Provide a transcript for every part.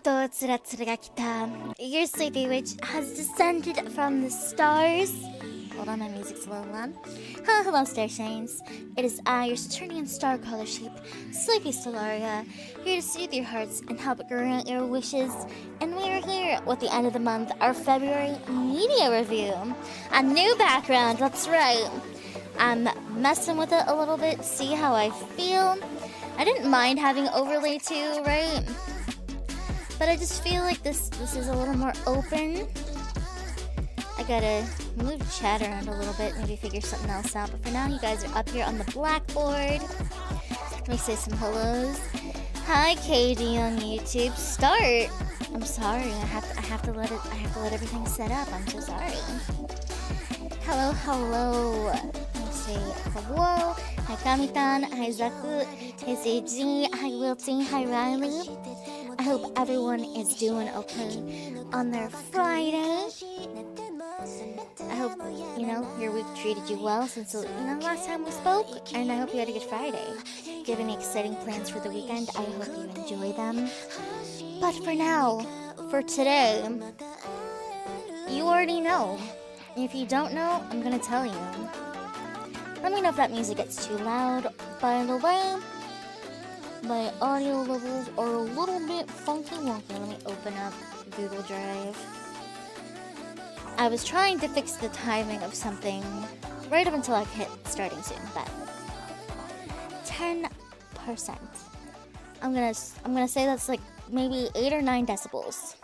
とつらつらが来た. Your sleepy witch has descended from the stars. Hold on, my music's a little loud. Hello, starshines. It is I, your Saturnian star color sheep, Sleepy Stellaria, here to soothe your hearts and help grant your wishes. And we are here with the end of the month, our February media review. A new background, that's right. I'm messing with it a little bit, see how I feel. I didn't mind having overlay too, right? But I just feel like this is a little more open. I gotta move chat around a little bit, maybe figure something else out. But for now, you guys are up here on the blackboard. Let me say some hellos. Hi, KD on YouTube. Start. I'm sorry. I have to let everything set up. I'm so sorry. Hello. Let me say hello. Hi, Kamitan. Hi, Zaku. Hi, Seiji. Hi, Wilty. Hi, Riley. I hope everyone is doing okay on their Friday. I hope, your week treated you well since, last time we spoke. And I hope you had a good Friday. If you have any exciting plans for the weekend, I hope you enjoy them. But for now, for today, you already know. If you don't know, I'm going to tell you. Let me know if that music gets too loud. By the way, my audio levels are a little bit funky wonky. Let me open up Google Drive. I was trying to fix the timing of something right up until I hit starting soon, but 10%. I'm gonna say that's like maybe 8 or 9 decibels.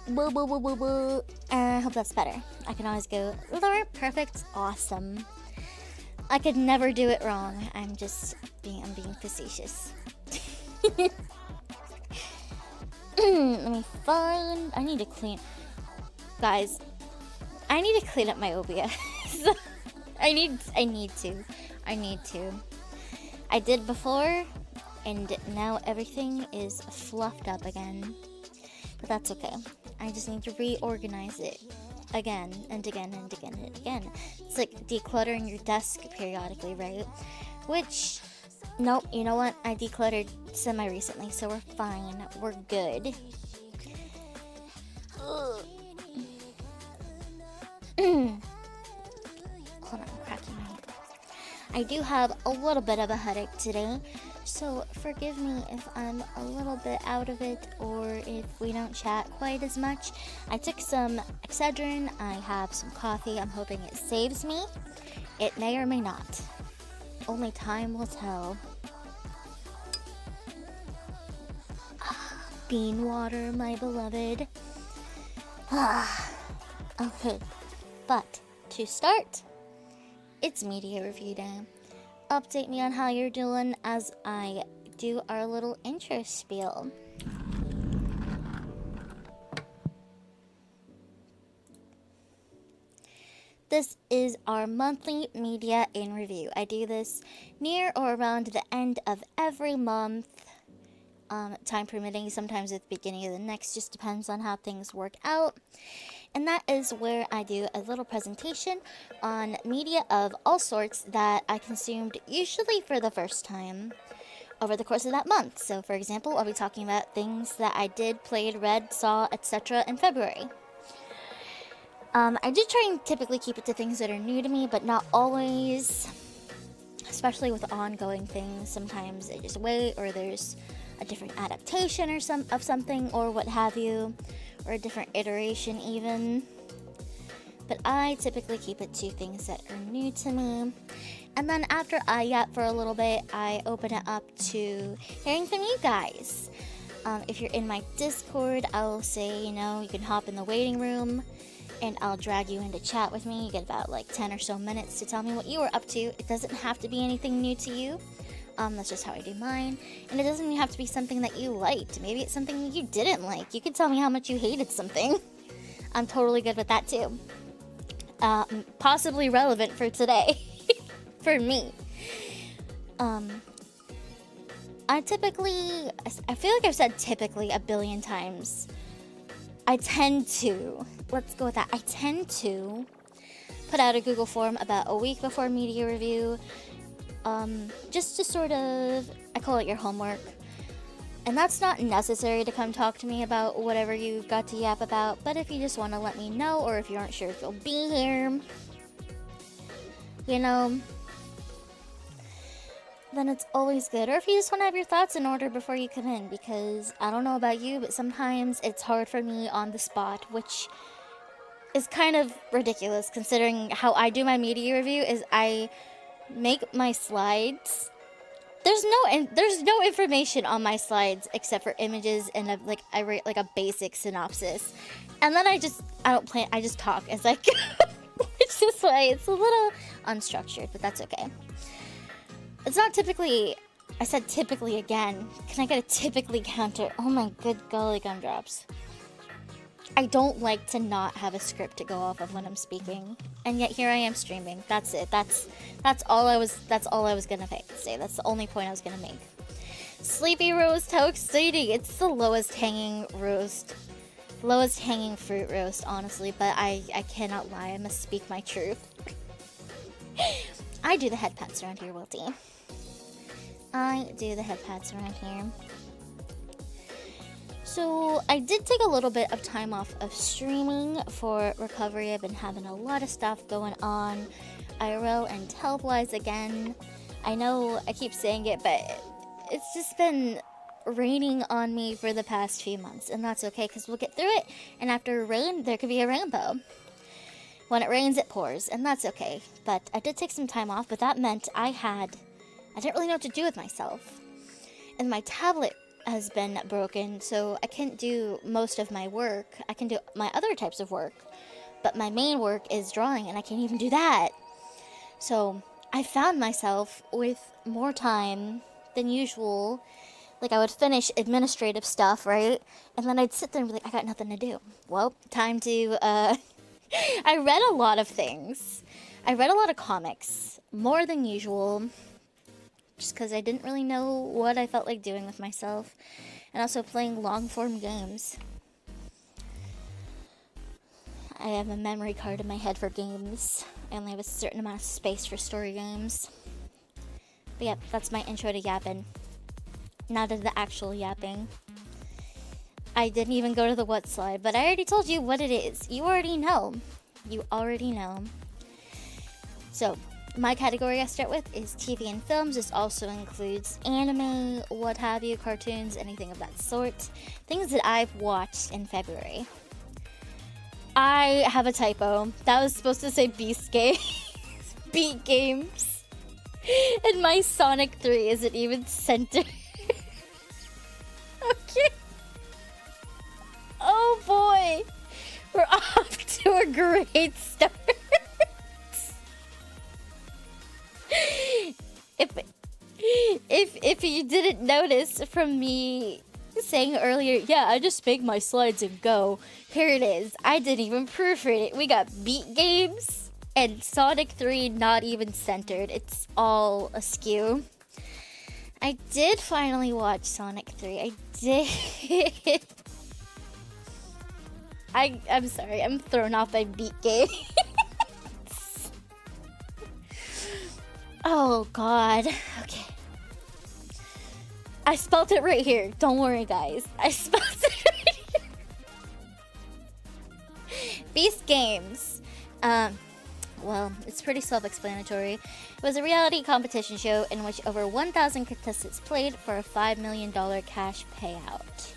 Boo, boo, boo, boo, boo. I hope that's better. I can always go lower, perfect, awesome. I could never do it wrong. I'm being facetious. Let me find. I need to clean. Guys, I need to clean up my OBS. I need to. I did before, and now everything is fluffed up again. But that's okay. I just need to reorganize it again and again and again and again. It's like decluttering your desk periodically, right? Which, nope, you know what? I decluttered semi-recently, so we're fine. We're good. Ugh. Hold on, I'm cracking my neck. I do have a little bit of a headache today, so forgive me if I'm a little bit out of it or if we don't chat quite as much. I took some Excedrin, I have some coffee, I'm hoping it saves me. It may or may not. Only time will tell. Bean water, my beloved. Okay. But to start, it's media review day. Update me on how you're doing as I do our little intro spiel. This is our monthly media in review. I do this near or around the end of every month. Time permitting, sometimes at the beginning of the next, just depends on how things work out. And that is where I do a little presentation on media of all sorts that I consumed usually for the first time over the course of that month. So for example, I'll be talking about things that I did, played, read, saw, etc. in February. I do try and typically keep it to things that are new to me, but not always, especially with ongoing things. Sometimes I just wait, or there's a different adaptation or something or what have you, or a different iteration even. But I typically keep it to things that are new to me. And then after I yap for a little bit, I open it up to hearing from you guys. If you're in my Discord, I'll say, you can hop in the waiting room and I'll drag you into chat with me. You get about like 10 or so minutes to tell me what you were up to. It doesn't have to be anything new to you. That's just how I do mine. And it doesn't even have to be something that you liked. Maybe it's something you didn't like. You could tell me how much you hated something. I'm totally good with that too. Possibly relevant for today. For me. I feel like I've said typically a billion times. I tend to put out a Google form about a week before media review. Just to sort of, I call it your homework. And that's not necessary to come talk to me about whatever you've got to yap about, but if you just want to let me know, or if you aren't sure if you'll be here, you know, then it's always good. Or if you just want to have your thoughts in order before you come in, because I don't know about you, but sometimes it's hard for me on the spot, which is kind of ridiculous considering how I do my media review is I make my slides. There's no information on my slides except for images and I write like a basic synopsis, and then I just talk as I go. Which is why it's a little unstructured, but that's okay. It's not typically. I said typically again. Can I get a typically counter? Oh my good golly gumdrops. I don't like to not have a script to go off of when I'm speaking, and yet here I am streaming. That's it. That's all I was gonna say. That's the only point I was gonna make. Sleepy roast, how exciting! It's the lowest hanging fruit roast, honestly. But I cannot lie. I must speak my truth. I do the head pats around here, Wilty. I do the head pats around here. So I did take a little bit of time off of streaming for recovery. I've been having a lot of stuff going on, IRL and health-wise again. I know I keep saying it, but it's just been raining on me for the past few months, and that's okay because we'll get through it. And after rain, there could be a rainbow. When it rains, it pours, and that's okay. But I did take some time off, but that meant I didn't really know what to do with myself. And my tablet has been broken, so I can't do most of my work. I can do my other types of work, but my main work is drawing, and I can't even do that. So I found myself with more time than usual. Like, I would finish administrative stuff, right? And then I'd sit there and be like, I got nothing to do. Well, time to, I read a lot of things. I read a lot of comics, more than usual, just because I didn't really know what I felt like doing with myself. And also playing long-form games. I have a memory card in my head for games. I only have a certain amount of space for story games. But yeah, that's my intro to yapping. Not of the actual yapping. I didn't even go to the what slide, but I already told you what it is. You already know. You already know. So, my category I start with is TV and films. This also includes anime, what have you, cartoons, anything of that sort. Things that I've watched in February. I have a typo. That was supposed to say Beast Games. Beat Games. And my Sonic 3 isn't even centered. Okay. Oh boy. We're off to a great start. If you didn't notice from me saying earlier, yeah, I just make my slides and go. Here it is. I didn't even proofread it. We got Beat Games and Sonic 3 not even centered. It's all askew. I did finally watch Sonic 3. I did. I'm sorry. I'm thrown off by Beat Games. Oh, God. Okay. I spelled it right here. Don't worry, guys. I spelled it right here. Beast Games. Well, it's pretty self-explanatory. It was a reality competition show in which over 1,000 contestants played for a $5 million cash payout.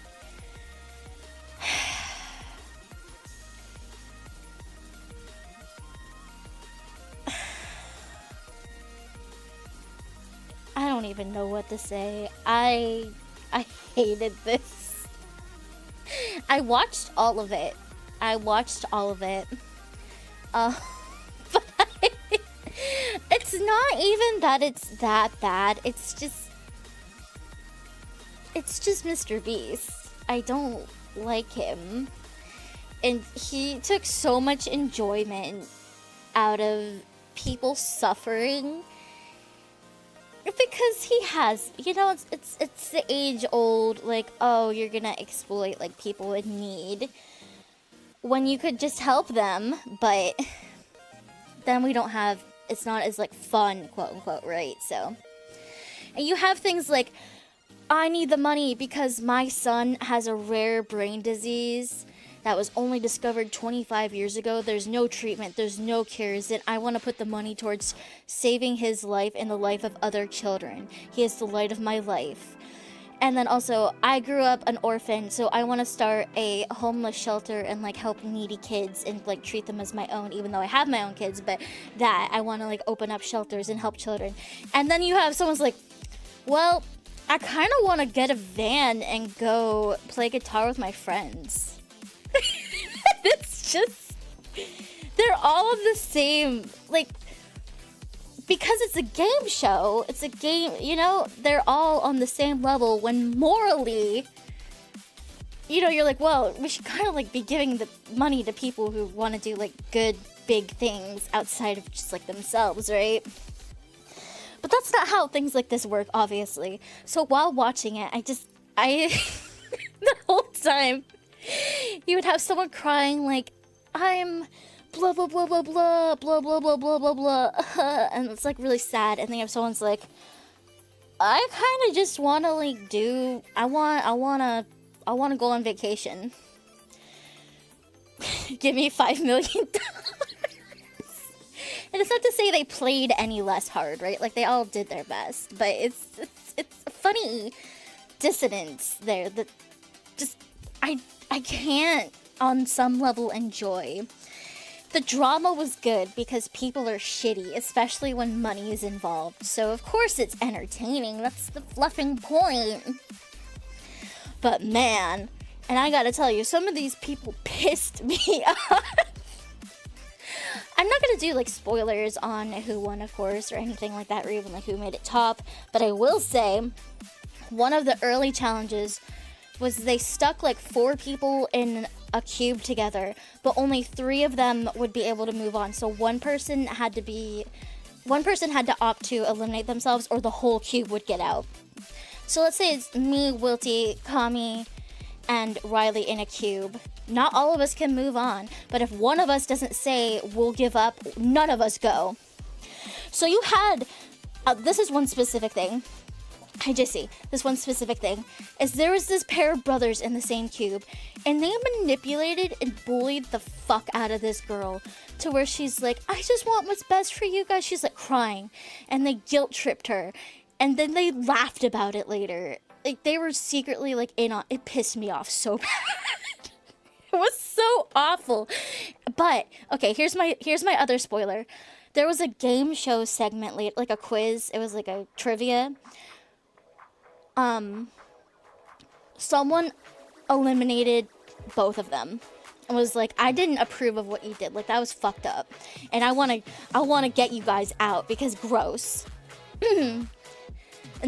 I don't even know what to say. I hated this. I watched all of it. But it's not even that it's that bad. It's just Mr. Beast. I don't like him. And he took so much enjoyment out of people suffering. Because he has, you know, it's the age-old, like, oh, you're gonna exploit, like, people in need when you could just help them, but then we don't have, it's not as, like, fun, quote-unquote, right? So, and you have things like, I need the money because my son has a rare brain disease that was only discovered 25 years ago. There's no treatment, there's no cures, and I want to put the money towards saving his life and the life of other children. He is the light of my life. And then also, I grew up an orphan, so I want to start a homeless shelter and, like, help needy kids and, like, treat them as my own, even though I have my own kids, but that, I want to, like, open up shelters and help children. And then you have someone's like, well, I kind of want to get a van and go play guitar with my friends. It's just, they're all the same, like, because it's a game show, it's a game, you know, they're all on the same level when morally, you know, you're like, well, we should kind of, like, be giving the money to people who want to do, like, good, big things outside of just, like, themselves, right? But that's not how things like this work, obviously. So while watching it, the whole time, you would have someone crying, like, I'm blah, blah, blah, blah, blah, blah, blah, blah, blah, blah, blah, and it's, like, really sad, and then you have someone's like, I kind of just want to, like, I want to go on vacation. Give me $5 million. And it's not to say they played any less hard, right? Like, they all did their best, but it's funny dissonance there that just, I can't, on some level, enjoy. The drama was good because people are shitty, especially when money is involved. So, of course, it's entertaining. That's the fluffing point. But, man, and I gotta tell you, some of these people pissed me off. I'm not gonna do, like, spoilers on who won, of course, or anything like that, or even, like, who made it top. But I will say, one of the early challenges was they stuck, like, 4 people in a cube together, but only 3 of them would be able to move on. So one person had to opt to eliminate themselves, or the whole cube would get out. So let's say it's me, Wilty, Kami, and Riley in a cube. Not all of us can move on, but if one of us doesn't say we'll give up, none of us go. So you had, this is one specific thing. I just see this one specific thing is there was this pair of brothers in the same cube, and they manipulated and bullied the fuck out of this girl to where she's like, I just want what's best for you guys. She's like crying, and they guilt tripped her, and then they laughed about it later. Like, they were secretly, like, in on it. Pissed me off so bad. It was so awful. But okay, here's my other spoiler. There was a game show segment late, like a quiz. It was like a trivia. Someone eliminated both of them and was like, I didn't approve of what you did. Like, that was fucked up. And I want to get you guys out because gross. And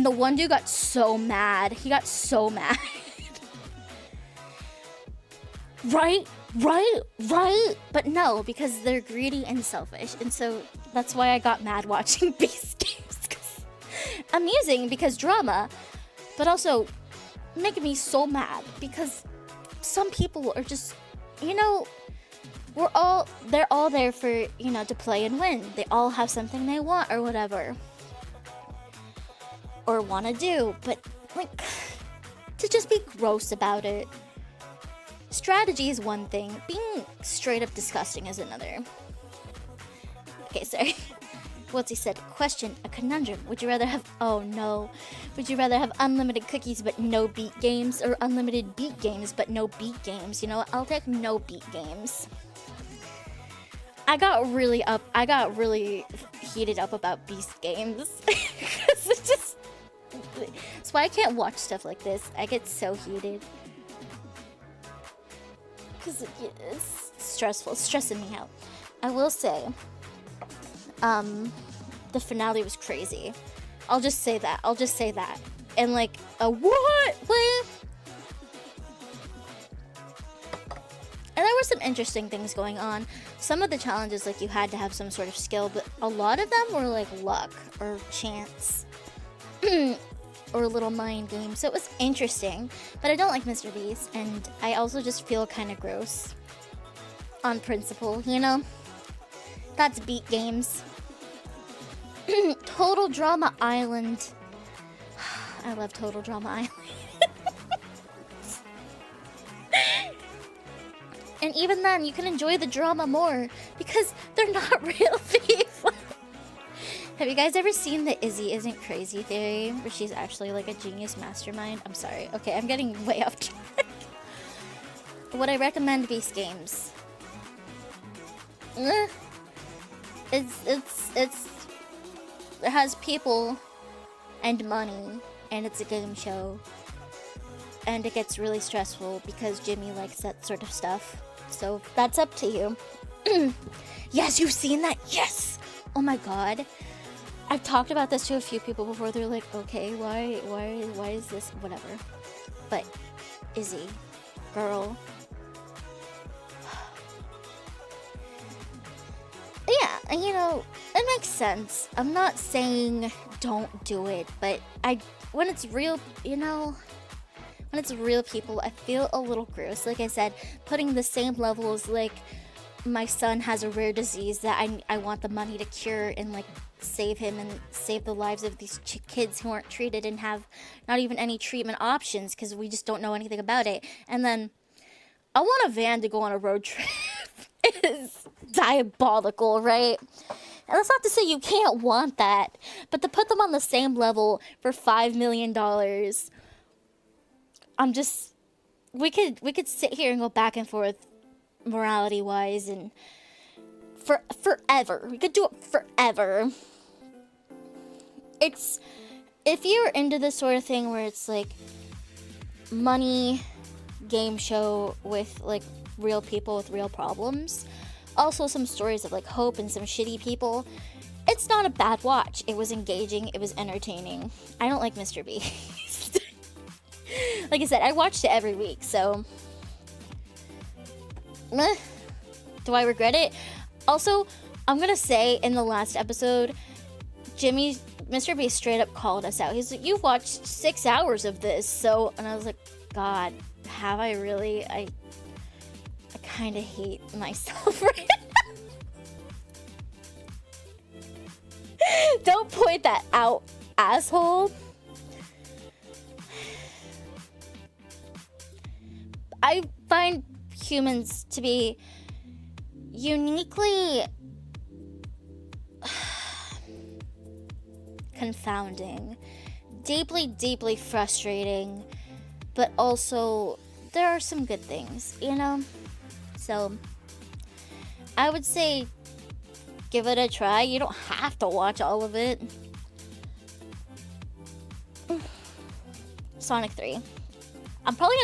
the one dude got so mad. He got so mad. Right? But no, because they're greedy and selfish. And so that's why I got mad watching Beast Games. Amusing because drama, but also making me so mad because some people are just, you know, they're all there for, you know, to play and win. They all have something they want or whatever. Or want to do, but, like, to just be gross about it. Strategy is one thing. Being straight up disgusting is another. Okay, sorry. What's said? Question, a conundrum. Would you rather have... Oh, no. Would you rather have unlimited cookies but no beat games, or unlimited beat games but no beat games? You know what? I'll take no beat games. I got really heated up about Beast Games. Because it's just... That's why I can't watch stuff like this. I get so heated. Because it's stressful. It's stressing me out. I will say, the finale was crazy. I'll just say that. And like, a what? What? And there were some interesting things going on. Some of the challenges, like, you had to have some sort of skill, but a lot of them were like luck or chance. Or a little mind game. So it was interesting. But I don't like Mr. Beast, and I also just feel kind of gross. On principle, you know? That's beat games. Total Drama Island. I love Total Drama Island. And even then, you can enjoy the drama more because they're not real people. Have you guys ever seen the Izzy Isn't Crazy theory, where she's actually like a genius mastermind? I'm sorry. Okay, I'm getting way off track. Would I recommend Beast Games? It has people and money, and it's a game show, and it gets really stressful because Jimmy likes that sort of stuff. So that's up to you. Yes, you've seen that? Yes! Oh my god. I've talked about this to a few people before. They're like, okay, why is this? Whatever. But Izzy, girl. Yeah, you know, it makes sense. I'm not saying don't do it, but when it's real, you know, when it's real people, I feel a little gross. Like I said, putting the same level as, like, my son has a rare disease that I want the money to cure and, like, save him and save the lives of these kids who aren't treated and have not even any treatment options because we just don't know anything about it. And then I want a van to go on a road trip. It is diabolical, right? And that's not to say you can't want that, but to put them on the same level for $5 million, we could sit here and go back and forth morality wise and forever. We could do it forever. It's, if you're into this sort of thing where it's like money game show with like real people with real problems, also some stories of like hope and some shitty people, it's not a bad watch. It was engaging, it was entertaining. I don't like Mr. Beast. Like I said, I watched it every week, so do I regret it? Also, I'm gonna say in the last episode, Mr. Beast straight up called us out. He's like, you've watched 6 hours of this, so, and I was like, God, have I really? I kind of hate myself right now. Don't point that out, asshole. I find humans to be uniquely confounding, deeply frustrating, but also there are some good things, you know? So I would say give it a try. You don't have to watch all of it. Sonic 3. I probably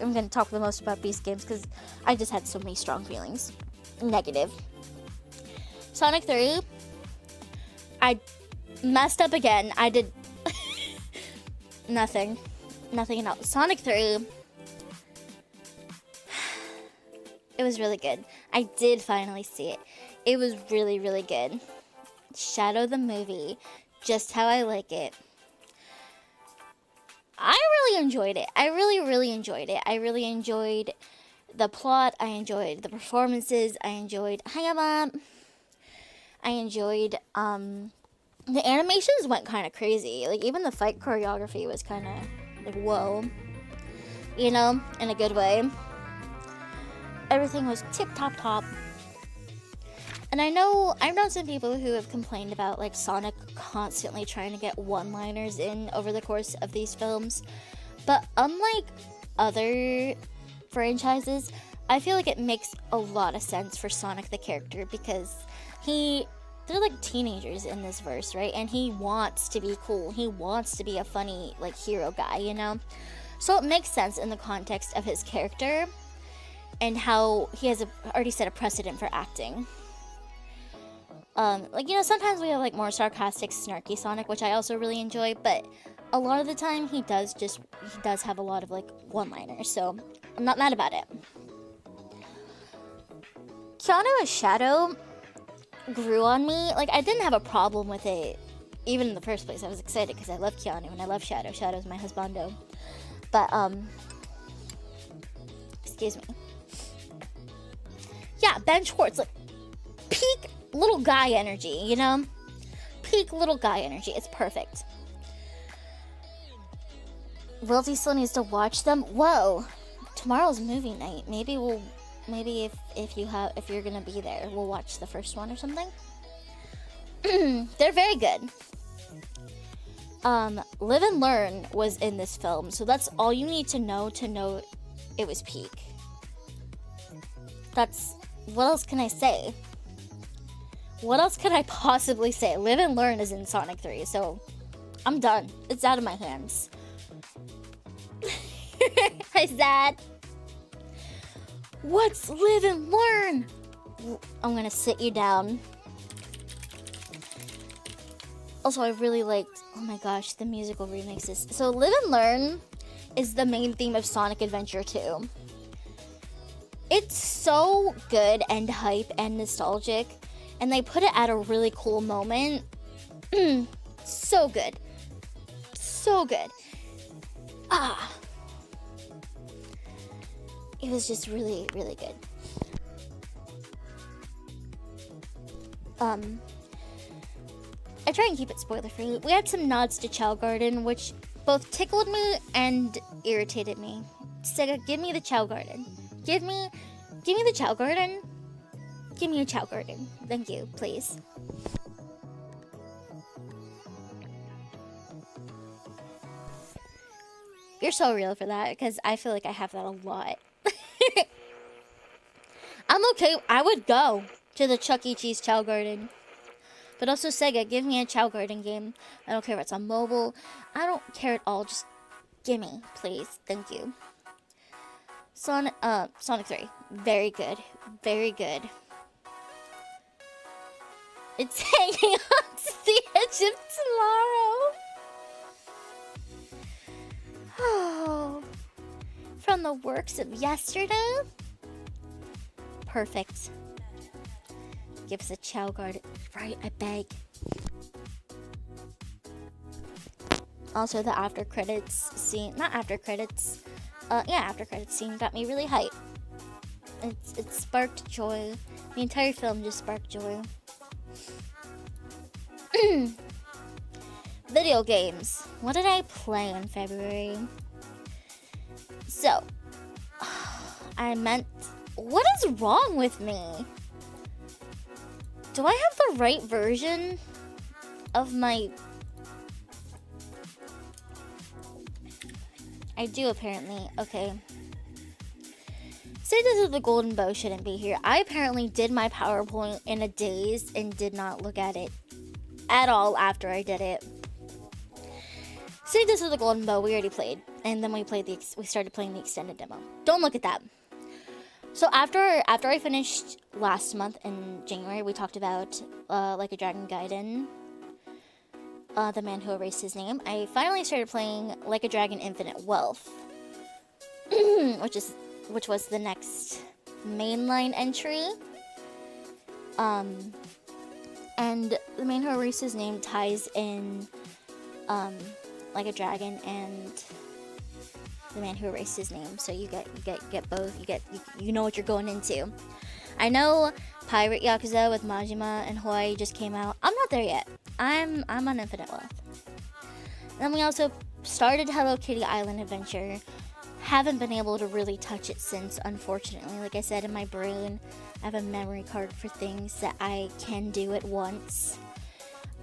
am gonna talk the most about Beast Games because I just had so many strong feelings. Negative. Sonic 3. I messed up again. I did nothing at all. Sonic 3. It was really good. I did finally see it. It was really, really good. Shadow the movie, just how I like it. I really enjoyed it. I really enjoyed it. I really enjoyed the plot. I enjoyed the performances. I enjoyed Hang On Mom. I enjoyed the animations went kind of crazy. Like even the fight choreography was kind of like whoa. You know, in a good way. Everything was tip-top. And I've known some people who have complained about like Sonic constantly trying to get one-liners in over the course of these films. But unlike other franchises, I feel like it makes a lot of sense for Sonic the character because they're like teenagers in this verse, right? And he wants to be cool. He wants to be a funny like hero guy, you know? So it makes sense in the context of his character and how he has already set a precedent for acting. Like, you know, sometimes we have like more sarcastic, snarky Sonic, which I also really enjoy, but a lot of the time he does have a lot of like one-liners, so I'm not mad about it. Keanu as Shadow grew on me. Like, I didn't have a problem with it even in the first place. I was excited because I love Keanu and I love Shadow. Shadow's my husbando. But excuse me. Yeah, Ben Schwartz, like peak little guy energy, you know? Peak little guy energy. It's perfect. Wilty still needs to watch them. Whoa, tomorrow's movie night. Maybe if you're gonna be there, we'll watch the first one or something. They're very good. Live and Learn was in this film, so that's all you need to know it was peak. What else can I say? What else could I possibly say? Live and Learn is in Sonic 3, so I'm done. It's out of my hands. Hi, Zad. What's Live and Learn? I'm gonna sit you down. Also, I really liked, oh my gosh, the musical remixes. So Live and Learn is the main theme of Sonic Adventure 2. It's so good and hype and nostalgic, and they put it at a really cool moment. So good. So good. It was just really, really good. I try and keep it spoiler free. We had some nods to Chow Garden, which both tickled me and irritated me. Sega, give me the Chow Garden. Give me the Chow Garden. Give me a Chow Garden. Thank you, please. You're so real for that, because I feel like I have that a lot. I'm okay. I would go to the Chuck E. Cheese Chow Garden. But also, Sega, give me a Chow Garden game. I don't care if it's on mobile. I don't care at all. Just gimme, please. Thank you. Sonic 3. Very good. Very good. It's hanging on to the edge of tomorrow. Oh. From the works of yesterday? Perfect. Give us a Chow Garden. Right, I beg. Also, the after credits scene, not after credits, after credits scene got me really hyped. It sparked joy. The entire film just sparked joy. Video games. What did I play in February? So, what is wrong with me? Do I have the right version of my... I do, apparently. Okay. Sages of the Golden Bow shouldn't be here. I apparently did my PowerPoint in a daze and did not look at it at all after I did it. Sages of the Golden Bow we already played. And then we started playing the extended demo. Don't look at that. So after I finished last month in January, we talked about Like a Dragon Gaiden, The Man Who Erased His Name. I finally started playing Like a Dragon Infinite Wealth, which was the next mainline entry. And The Man Who Erased His Name ties in Like a Dragon and The Man Who Erased His Name, so you get both. You know what you're going into. I know Pirate Yakuza with Majima and Hawaii just came out. I'm not there yet. I'm on Infinite Wealth. Then we also started Hello Kitty Island Adventure. Haven't been able to really touch it since, unfortunately. Like I said, in my brain, I have a memory card for things that I can do at once.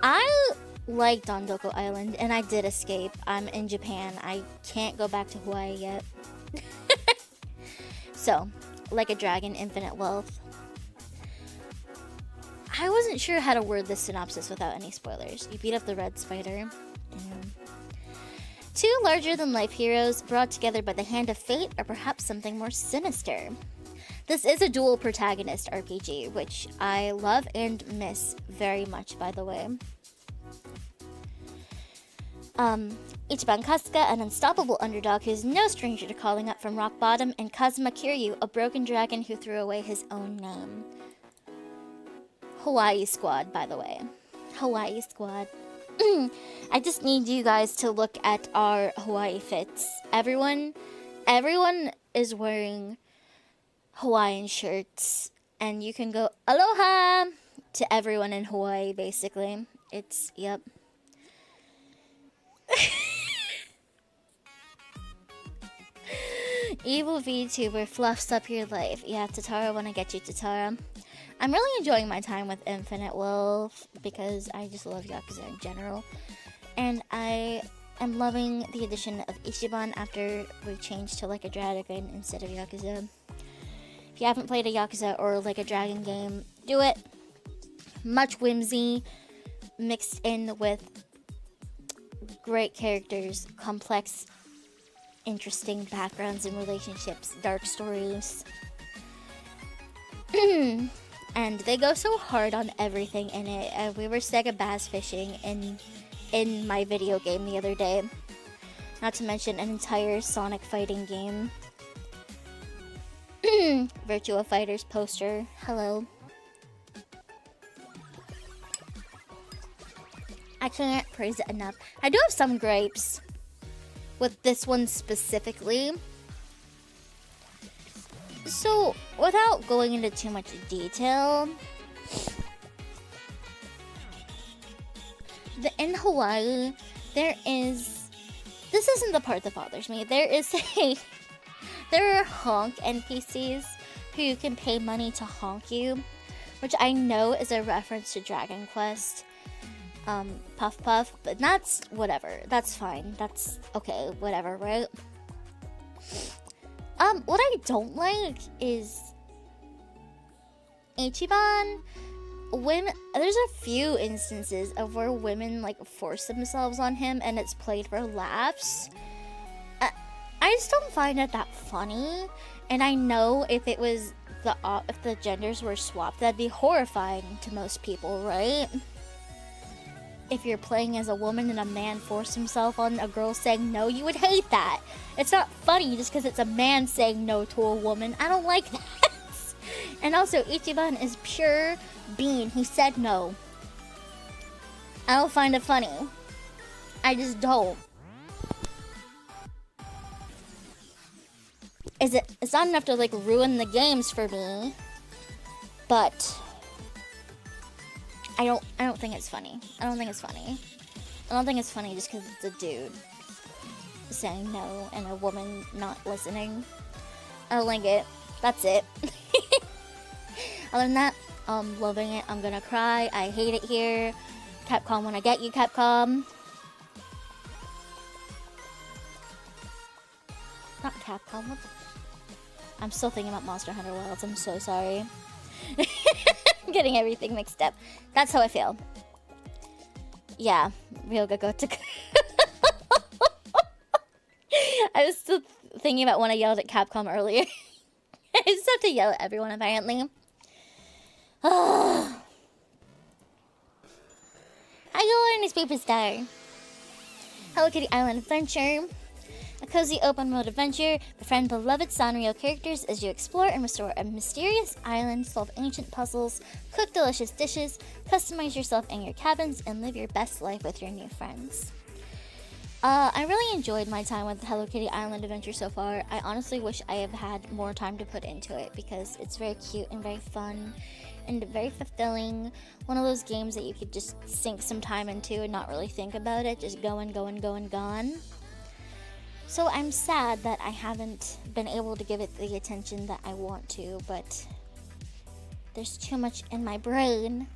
I like Dondoko Island, and I did escape. I'm in Japan. I can't go back to Hawaii yet. So, Like a Dragon, Infinite Wealth. I wasn't sure how to word this synopsis without any spoilers. You beat up the red spider. Damn. Two larger-than-life heroes brought together by the hand of fate, or perhaps something more sinister. This is a dual protagonist RPG, which I love and miss very much, by the way. Ichiban Kasuga, an unstoppable underdog who's no stranger to calling up from rock bottom, and Kazuma Kiryu, a broken dragon who threw away his own name. Hawaii Squad, by the way. Hawaii Squad. I just need you guys to look at our Hawaii fits. Everyone is wearing Hawaiian shirts, and you can go aloha to everyone in Hawaii, basically. Yep. Evil VTuber fluffs up your life. Yeah, Tatara, wanna get you, Tatara. I'm really enjoying my time with Infinite Wolf because I just love Yakuza in general. And I am loving the addition of Ichiban after we changed to Like a Dragon instead of Yakuza. If you haven't played a Yakuza or Like a Dragon game, do it. Much whimsy mixed in with great characters, complex, interesting backgrounds and relationships, dark stories. And they go so hard on everything in it. We were Sega bass fishing in my video game the other day. Not to mention an entire Sonic fighting game. Virtua Fighters poster. Hello. I can't praise it enough. I do have some gripes with this one specifically. So, without going into too much detail, in Hawaii, there this isn't the part that bothers me. There are honk NPCs who you can pay money to honk you, which I know is a reference to Dragon Quest, Puff Puff, but that's whatever. That's fine. That's okay, whatever, right? What I don't like is Ichiban. There's a few instances of where women like force themselves on him and it's played for laughs. I just don't find it that funny, and I know if it was if the genders were swapped, that'd be horrifying to most people, right? If you're playing as a woman and a man forced himself on a girl saying no, you would hate that. It's not funny just because it's a man saying no to a woman. I don't like that. And also, Ichiban is pure being. He said no. I don't find it funny. I just don't. It's not enough to like ruin the games for me, but I don't think it's funny. I don't think it's funny just because it's a dude saying no and a woman not listening. I don't like it. That's it. Other than that, I'm loving it. I'm gonna cry. I hate it here. Capcom, when I get you, Capcom. Not Capcom. I'm still thinking about Monster Hunter Wilds. I'm so sorry. I'm getting everything mixed up. That's how I feel. Yeah, Ryoga Gotoku. I was still thinking about when I yelled at Capcom earlier. I just have to yell at everyone, apparently. Hi, Lauren, it's Superstar. Hello Kitty Island Adventure. A cozy open world adventure. Befriend beloved Sanrio characters as you explore and restore a mysterious island, solve ancient puzzles, cook delicious dishes, customize yourself and your cabins, and live your best life with your new friends. I really enjoyed my time with Hello Kitty Island Adventure so far. I honestly wish I have had more time to put into it because it's very cute and very fun and very fulfilling. One of those games that you could just sink some time into and not really think about it, just going, gone. So I'm sad that I haven't been able to give it the attention that I want to, but there's too much in my brain.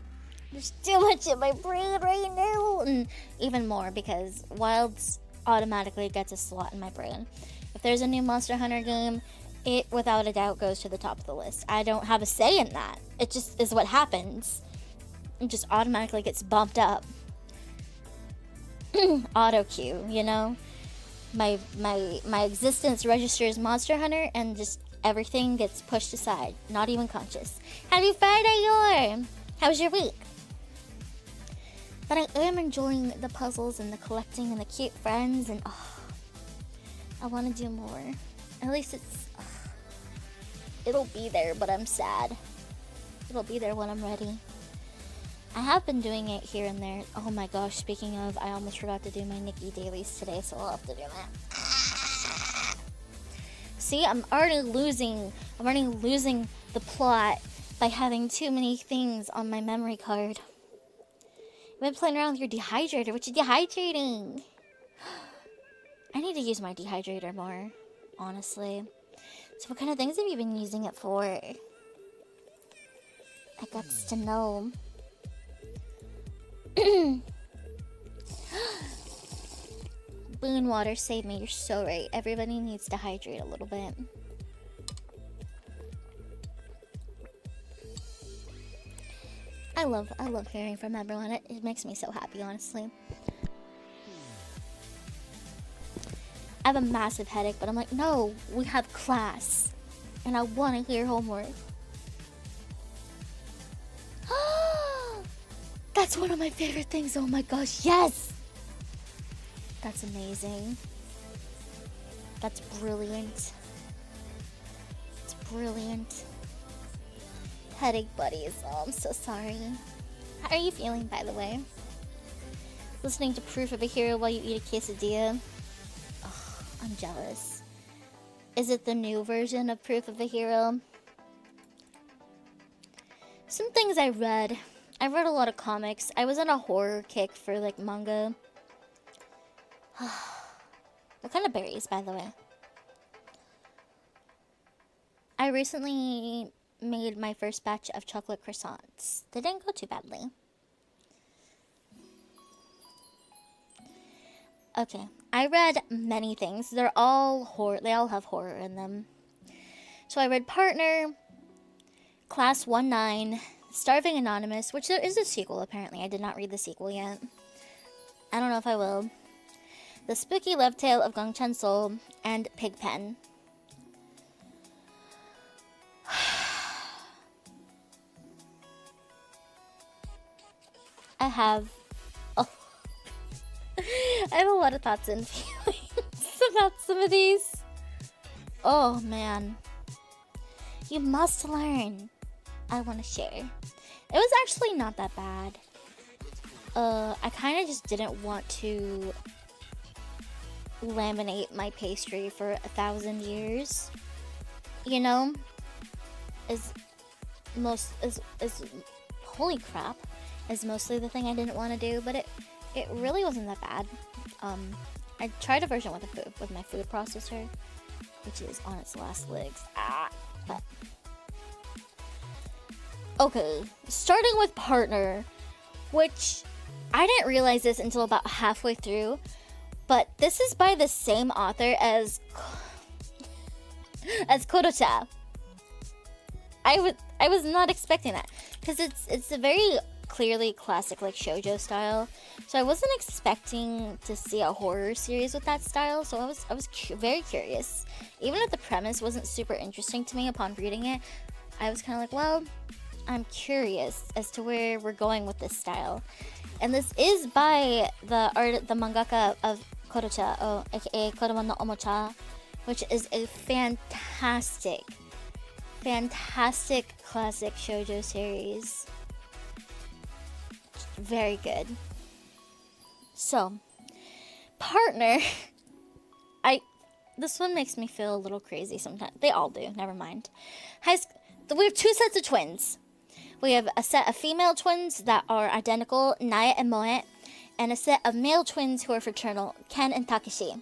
There's too much in my brain right now. And even more because Wilds automatically gets a slot in my brain. If there's a new Monster Hunter game, it without a doubt goes to the top of the list. I don't have a say in that. It just is what happens. It just automatically gets bumped up. Auto queue, you know? My existence registers Monster Hunter and just everything gets pushed aside. Not even conscious. Happy Friday, Yor! How was your week? But I am enjoying the puzzles and the collecting and the cute friends and I want to do more. At least it'll be there, but I'm sad. It'll be there when I'm ready. I have been doing it here and there. Oh my gosh, speaking of, I almost forgot to do my Nikki dailies today, so I'll have to do that. See, I'm already losing the plot by having too many things on my memory card. You've been playing around with your dehydrator. What you dehydrating? I need to use my dehydrator more, honestly. So what kind of things have you been using it for? I got to know. Bean water saved me. You're so right. Everybody needs to hydrate a little bit. I love hearing from everyone. It makes me so happy, honestly. I have a massive headache, but I'm like, no, we have class, and I want to hear homework. That's one of my favorite things. Oh my gosh, yes! That's amazing. That's brilliant. It's brilliant. Headache buddies. Oh, I'm so sorry. How are you feeling, by the way? Listening to Proof of a Hero while you eat a quesadilla? Oh, I'm jealous. Is it the new version of Proof of a Hero? Some things I read. I read a lot of comics. I was on a horror kick for, like, manga. What kind of berries, by the way? I recently made my first batch of chocolate croissants. They didn't go too badly. Okay, I read many things. They're all horror. They all have horror in them. So I read Partner, Class 19, Starving Anonymous, which there is a sequel apparently. I did not read the sequel yet. I don't know if I will. The Spooky Love Tale of Gongchen Soul, and Pigpen. I have a lot of thoughts and feelings about some of these. Oh man. You must learn. I want to share. It was actually not that bad. I kind of just didn't want to laminate my pastry for 1,000 years. You know? Holy crap. Is mostly the thing I didn't want to do, but it really wasn't that bad. I tried a version with my food processor, which is on its last legs. But okay, starting with Partner, which I didn't realize this until about halfway through, but this is by the same author as Kodocha. I was not expecting that because it's a very clearly classic like shoujo style, so I wasn't expecting to see a horror series with that style. So I was very curious, even if the premise wasn't super interesting to me upon reading it. I was kind of like, well, I'm curious as to where we're going with this style. And this is by the mangaka of Kodocha, aka Kodomo no Omocha, which is a fantastic classic shoujo series. Very good. So, Partner, this one makes me feel a little crazy sometimes. They all do, never mind. We have two sets of twins. We have a set of female twins that are identical, Nae and Moe, and a set of male twins who are fraternal, Ken and Takeshi.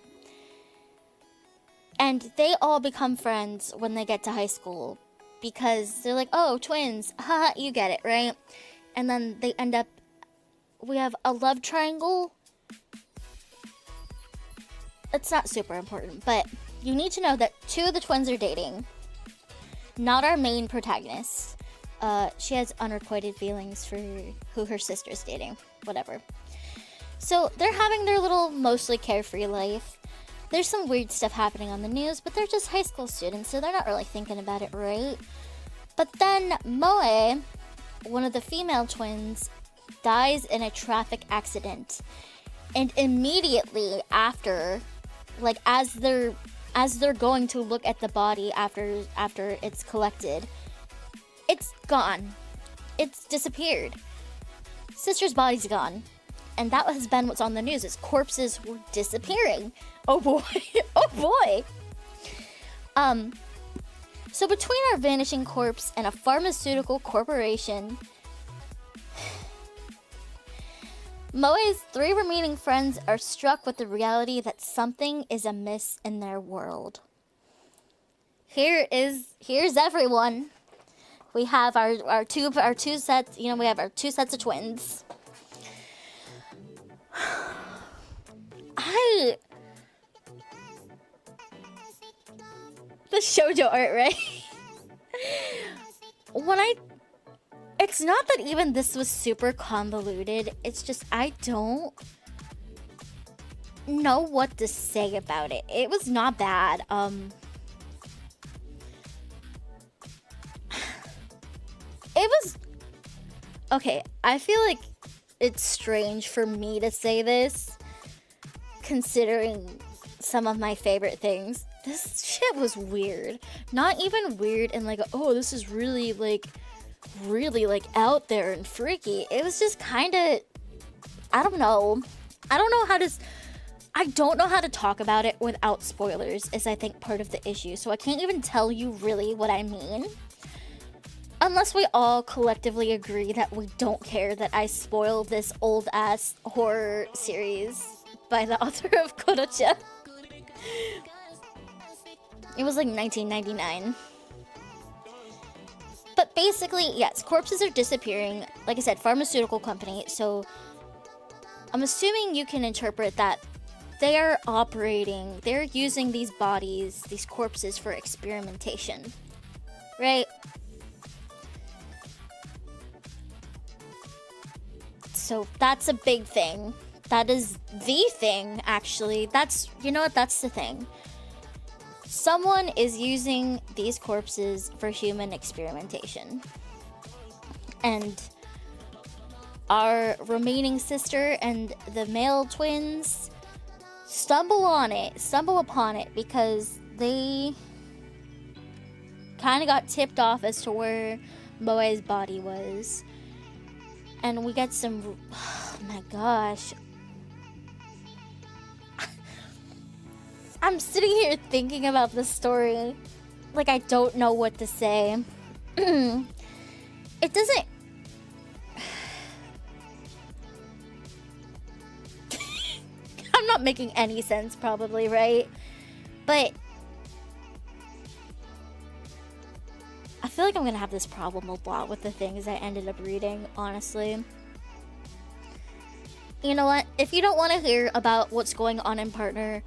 And they all become friends when they get to high school because they're like, oh, twins, haha, you get it, right? And then they end up, we have a love triangle. It's not super important, but you need to know that two of the twins are dating. Not our main protagonist. She has unrequited feelings for who her sister's dating. Whatever. So they're having their little mostly carefree life. There's some weird stuff happening on the news, but they're just high school students, so they're not really thinking about it, right? But then Moe, one of the female twins, dies in a traffic accident. And immediately after, like as they're going to look at the body after it's collected, it's gone. It's disappeared. Sister's body's gone. And that has been what's on the news, is corpses were disappearing. Oh boy. Oh boy. So between our vanishing corpse and a pharmaceutical corporation, Moe's three remaining friends are struck with the reality that something is amiss in their world. here's everyone. We have our two sets, you know, we have our 2 sets of twins. The shoujo art, right? It's not that even this was super convoluted, it's just I don't know what to say about it. It was not bad. It was okay. I feel like it's strange for me to say this, considering some of my favorite things. This shit was weird. Not even weird and like, oh, this is really like out there and freaky. It was just kind of, I don't know how to talk about it without spoilers, is I think part of the issue. So I can't even tell you really what I mean. Unless we all collectively agree that we don't care that I spoiled this old-ass horror series by the author of Kodocha. It was like 1999. But basically, yes, corpses are disappearing. Like I said, pharmaceutical company. So I'm assuming you can interpret that they're using these bodies, these corpses for experimentation. Right? So that's a big thing. That is the thing, actually. You know what? That's the thing. Someone is using these corpses for human experimentation. And our remaining sister and the male twins stumble upon it because they kind of got tipped off as to where Moe's body was. And we get some, oh my gosh. I'm sitting here thinking about this story. Like, I don't know what to say. It doesn't... I'm not making any sense, probably, right? But I feel like I'm gonna have this problem a lot with the things I ended up reading, honestly. You know what? If you don't want to hear about what's going on in Partner,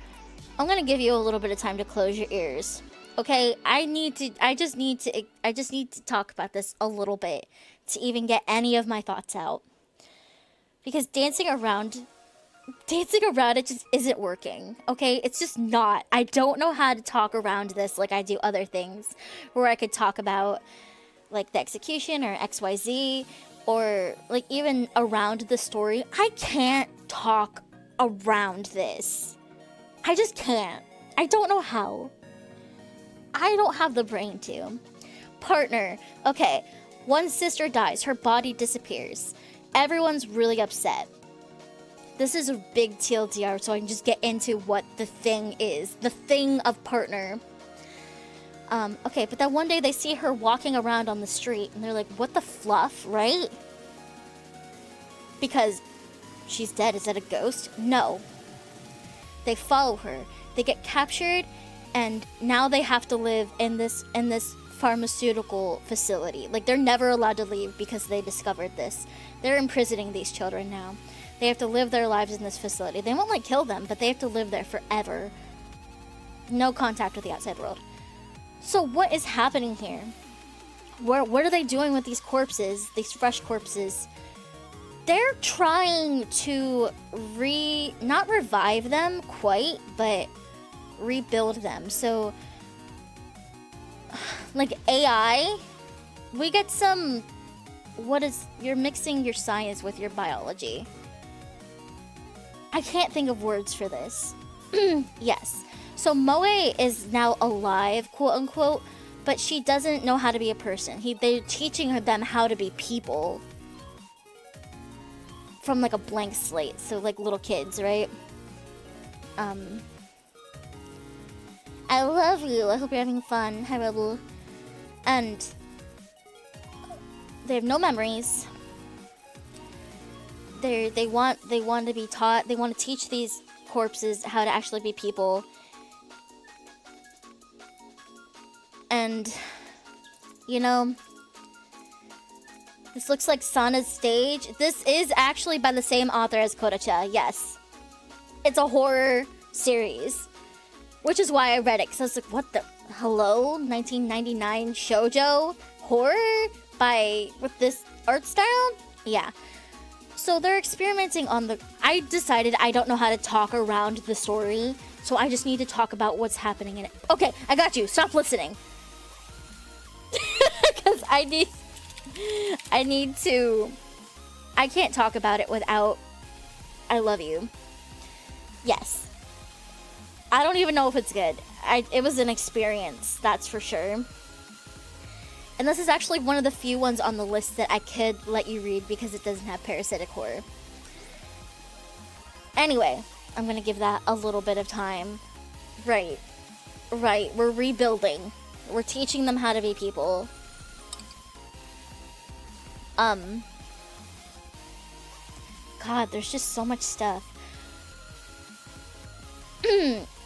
I'm gonna give you a little bit of time to close your ears. Okay? I just need to talk about this a little bit to even get any of my thoughts out. Because dancing around it just isn't working, okay? It's just not. I don't know how to talk around this like I do other things, where I could talk about, like, the execution or XYZ, or, like, even around the story. I can't talk around this. I just can't. I don't know how. I don't have the brain to. Partner. Okay, one sister dies. Her body disappears. Everyone's really upset. This is a big TLDR, so I can just get into what the thing is. The thing of Partner. Okay, but then one day they see her walking around on the street, and they're like, what the fluff, right? Because she's dead. Is that a ghost? No. They follow her. They get captured, and now they have to live in this pharmaceutical facility. Like, they're never allowed to leave because they discovered this. They're imprisoning these children now. They have to live their lives in this facility. They won't, like, kill them, but they have to live there forever. No contact with the outside world. So what is happening here? What are they doing with these corpses, these fresh corpses? They're trying to not revive them quite, but rebuild them. So, like, AI, we get some, you're mixing your science with your biology. I can't think of words for this. Yes. So Moe is now alive, quote unquote, but she doesn't know how to be a person. They're teaching them how to be people. From, like, a blank slate. So, like, little kids, right? I love you. I hope you're having fun. Hi, Rebel. And they have no memories. They want to be taught. They want to teach these corpses how to actually be people. And, you know, this looks like Sana's stage. This is actually by the same author as Kodacha, yes. It's a horror series, which is why I read it, because I was like, what the, hello? 1999 shoujo horror with this art style? Yeah. So they're experimenting on I decided I don't know how to talk around the story, so I just need to talk about what's happening in it. Okay, I got you. Stop listening. Because I can't talk about it without I love you. Yes. I don't even know if it's good. It was an experience, that's for sure. And this is actually one of the few ones on the list that I could let you read because it doesn't have parasitic horror. Anyway, I'm gonna give that a little bit of time. Right. We're rebuilding. We're teaching them how to be people. God, there's just so much stuff.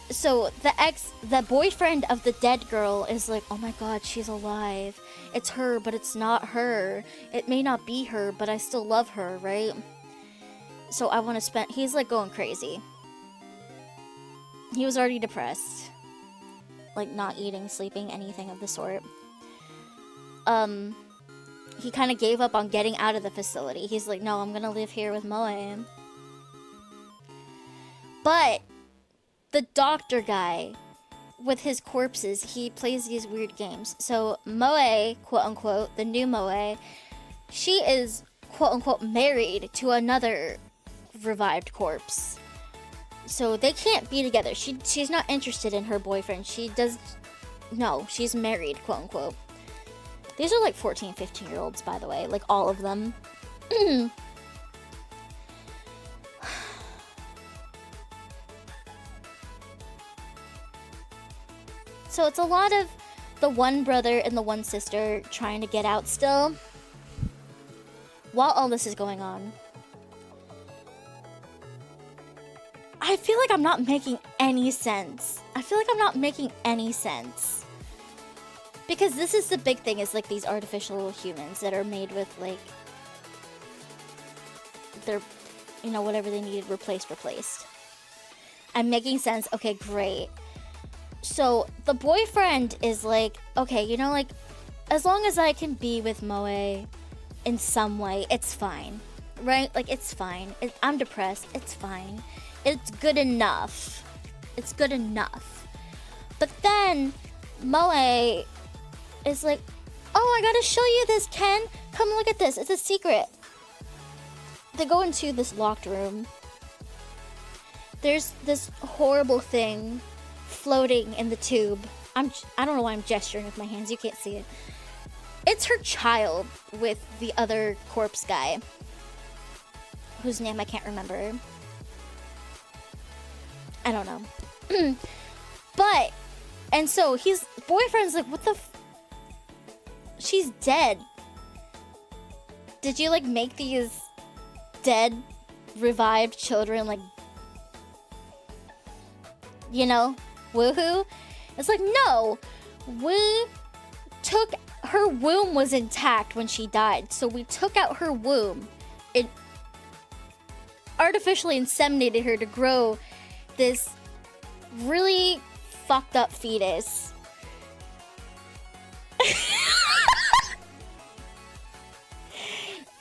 So the boyfriend of the dead girl is like, oh my god, she's alive. It's her, but it's not her. It may not be her, but I still love her, right? So I want to spend, he's like going crazy. He was already depressed. Like not eating, sleeping, anything of the sort. He kind of gave up on getting out of the facility. He's like, no, I'm gonna live here with Moe. But the doctor guy, with his corpses, he plays these weird games. So Moe, quote unquote, the new Moe, she is quote unquote married to another revived corpse. So they can't be together. She's not interested in her boyfriend. She's married, quote unquote. These are like 14, 15-year-olds, by the way, like all of them. So it's a lot of the one brother and the one sister trying to get out still, while all this is going on. I feel like I'm not making any sense. Because this is the big thing, is like these artificial humans that are made with like their, you know, whatever they needed replaced. I'm making sense. Okay, great. So the boyfriend is like, okay, you know, like, as long as I can be with Moe in some way, it's fine, right? Like, it's fine. I'm depressed. It's fine. It's good enough. But then Moe is like, oh, I gotta show you this, Ken. Come look at this. It's a secret. They go into this locked room. There's this horrible thing floating in the tube. I don't know why I'm gesturing with my hands. You can't see it. It's her child with the other corpse guy, whose name I can't remember. I don't know. And so his boyfriend's like, what the she's dead. Did you like make these dead revived children like, you know, woohoo? It's like, no, her womb was intact when she died, so we took out her womb. It artificially inseminated her to grow this really fucked up fetus.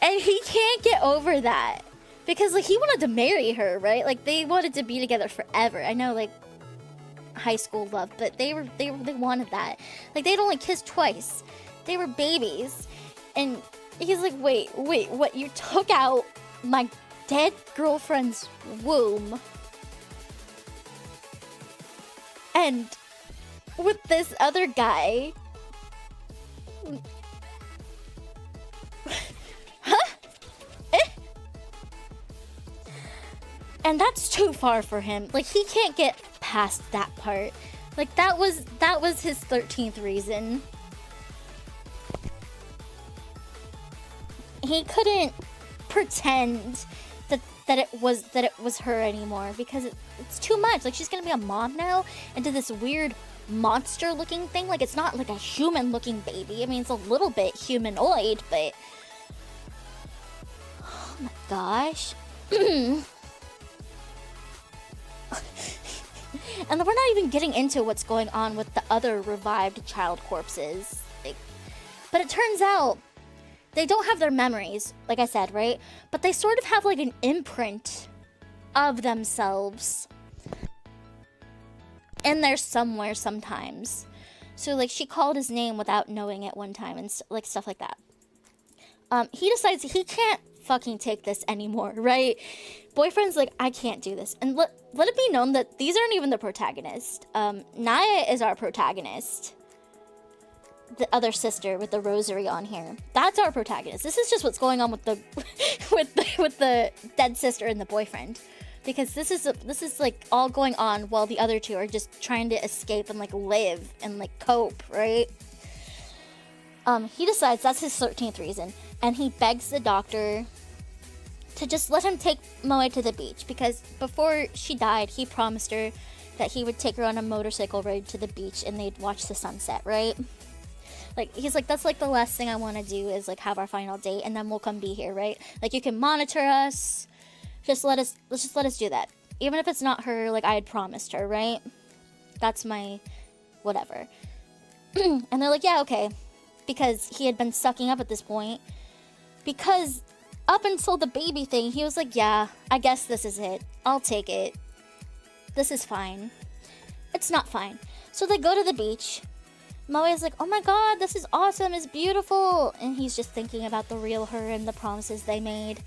And he can't get over that. Because, like, he wanted to marry her, right? Like, they wanted to be together forever. I know, like, high school love, but they wanted that. Like, they'd only kissed twice. They were babies. And he's like, wait, what? You took out my dead girlfriend's womb. And with this other guy... And that's too far for him. Like, he can't get past that part. Like, that was his 13th reason. He couldn't pretend that it was her anymore because it's too much. Like, she's gonna be a mom now into this weird monster looking thing. Like, it's not like a human looking baby. I mean, it's a little bit humanoid, but oh my gosh. And then we're not even getting into what's going on with the other revived child corpses. Like, but it turns out they don't have their memories, like I said, right? But they sort of have like an imprint of themselves in there somewhere sometimes. So like she called his name without knowing it one time and like stuff like that. He decides he can't fucking take this anymore, right? Boyfriend's like, I can't do this. And let it be known that these aren't even the protagonist. Naya is our protagonist. The other sister with the rosary on here. That's our protagonist. This is just what's going on with the with the dead sister and the boyfriend. Because this is like all going on while the other two are just trying to escape and like live and like cope, right? He decides that's his 13th reason, and he begs the doctor to just let him take Moe to the beach, because before she died, he promised her that he would take her on a motorcycle ride to the beach and they'd watch the sunset, right? Like, he's like, that's like the last thing I want to do is like have our final date, and then we'll come be here, right? Like, you can monitor us. Let's just let us do that. Even if it's not her, like I had promised her, right? That's my whatever. And they're like, yeah, okay. Because he had been sucking up at this point. Because up until the baby thing, he was like, yeah, I guess this is it. I'll take it. This is fine. It's not fine. So they go to the beach. Moe is like, oh my god, this is awesome. It's beautiful. And he's just thinking about the real her and the promises they made.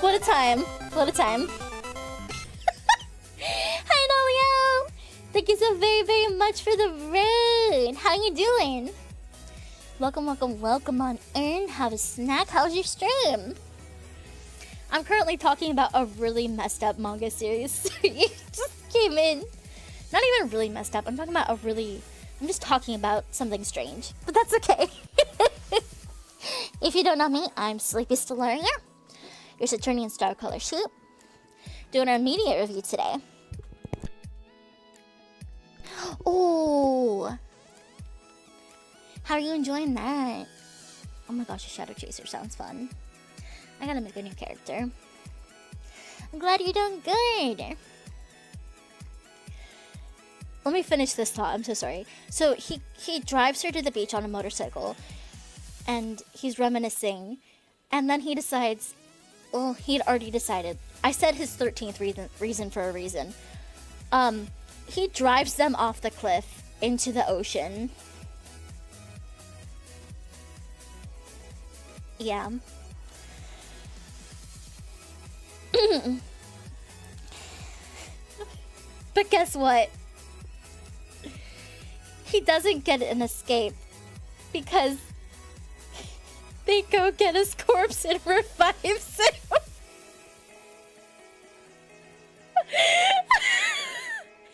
What a time. What a time. Hi, Nolio. Thank you so very, very much for the raid. How you doing? Welcome, welcome, welcome on in. Have a snack. How's your stream? I'm currently talking about a really messed up manga series. You just came in. Not even really messed up. I'm just talking about something strange. But that's okay. If you don't know me, I'm Sleepy Stellaria, your Saturnian star color sheep, doing our media review today. Oh, how are you enjoying that? Oh my gosh, a Shadow Chaser sounds fun. I gotta make a new character. I'm glad you're doing good. Let me finish this thought. I'm so sorry. So he drives her to the beach on a motorcycle, and he's reminiscing, and then he decides, well, he'd already decided. I said his 13th reason for a reason. He drives them off the cliff into the ocean. Yeah. But guess what? He doesn't get an escape because they go get his corpse and revives him.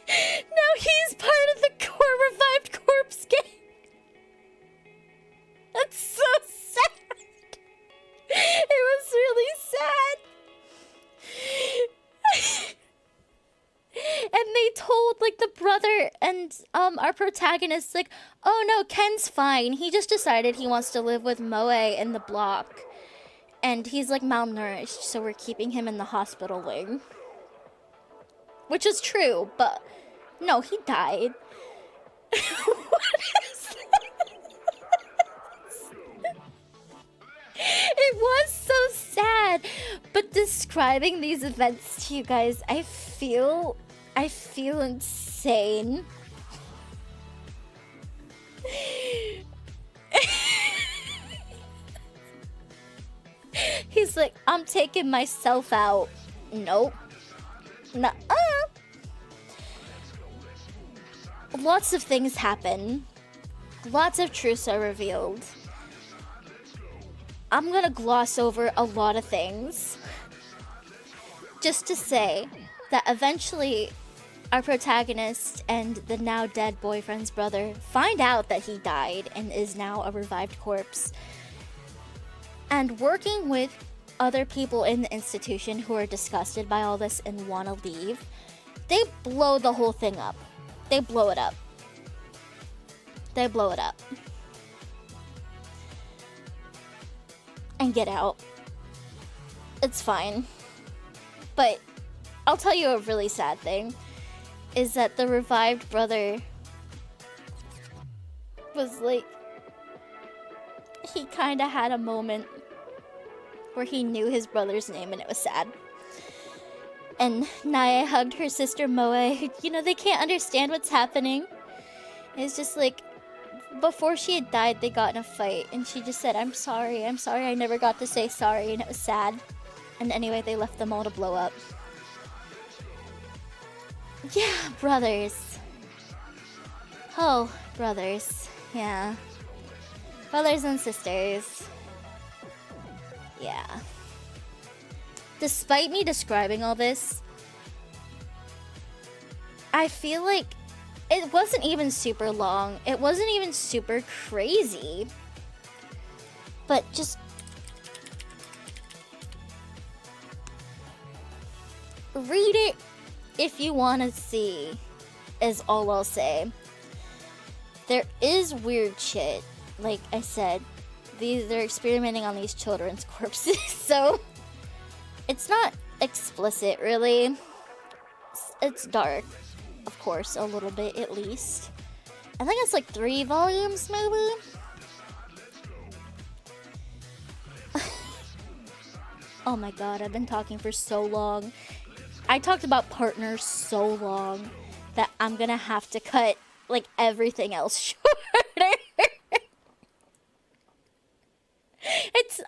Now he's part of the revived corpse gang. That's so sad. It was really sad. And they told like the brother and our protagonist, like, oh no, Ken's fine. He just decided he wants to live with Moe in the block. And he's like malnourished, so we're keeping him in the hospital wing. Which is true, but no, he died. What is this? It was so sad. But describing these events to you guys, I feel insane. He's like, I'm taking myself out. Nope. Nuh-uh. Lots of things happen. Lots of truths are revealed. I'm gonna gloss over a lot of things. Just to say that eventually our protagonist and the now dead boyfriend's brother find out that he died and is now a revived corpse. And working with other people in the institution who are disgusted by all this and want to leave, they blow the whole thing up. They blow it up. They blow it up. And get out. It's fine. But I'll tell you a really sad thing. Is that the revived brother was like... He kind of had a moment where he knew his brother's name and it was sad. And Nae hugged her sister Moe. You know, they can't understand what's happening. It's just like, before she had died, they got in a fight. And she just said, I'm sorry, I never got to say sorry. And it was sad. And anyway, they left them all to blow up. Yeah, brothers. Oh, brothers. Yeah. Brothers and sisters. Yeah. Despite me describing all this, I feel like it wasn't even super long. It wasn't even super crazy. But just... read it if you want to see, is all I'll say. There is weird shit. Like I said, they're experimenting on these children's corpses, so it's not explicit, really. It's dark, of course, a little bit at least. I think it's like 3 volumes, maybe? Oh my god, I've been talking for so long. I talked about partners so long that I'm gonna have to cut, like, everything else shorter.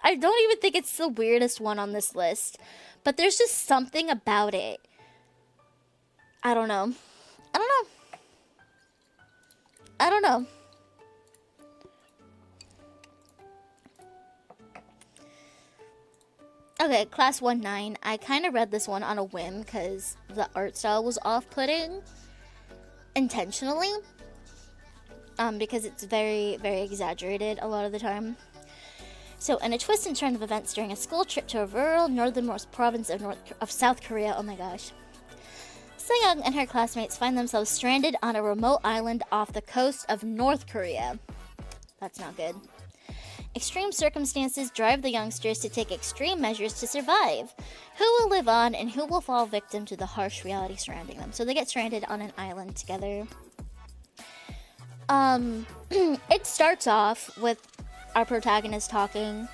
I don't even think it's the weirdest one on this list, but there's just something about it. I don't know. Okay, Class 1-9. I kind of read this one on a whim because the art style was off-putting. Intentionally. Because it's very, very exaggerated a lot of the time. So, in a twist and turn of events during a school trip to a rural northernmost province of South Korea, oh my gosh, So-young and her classmates find themselves stranded on a remote island off the coast of North Korea. That's not good. Extreme circumstances drive the youngsters to take extreme measures to survive. Who will live on and who will fall victim to the harsh reality surrounding them? So they get stranded on an island together. It starts off with our protagonist talking.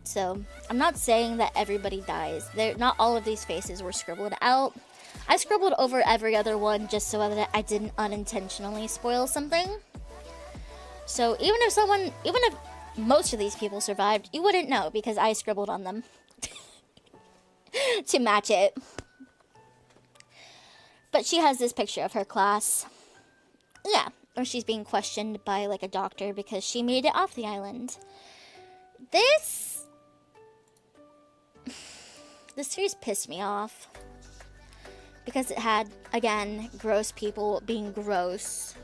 So I'm not saying that everybody dies. Not all of these faces were scribbled out. I scribbled over every other one just so that I didn't unintentionally spoil something. So even if most of these people survived, you wouldn't know because I scribbled on them to match it. But she has this picture of her class. Yeah, or she's being questioned by like a doctor because she made it off the island. This series pissed me off because it had, again, gross people being gross.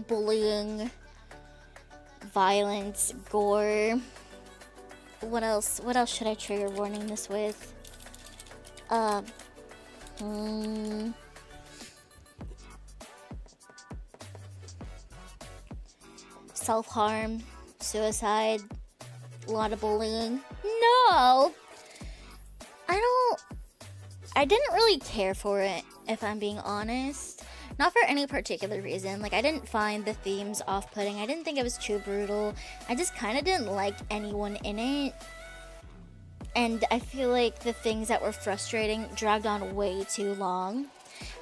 Bullying, violence, gore. What else should I trigger warning this with? Self-harm, suicide, a lot of bullying. No! I didn't really care for it, if I'm being honest. Not for any particular reason. Like, I didn't find the themes off-putting. I didn't think it was too brutal. I just kind of didn't like anyone in it. And I feel like the things that were frustrating dragged on way too long.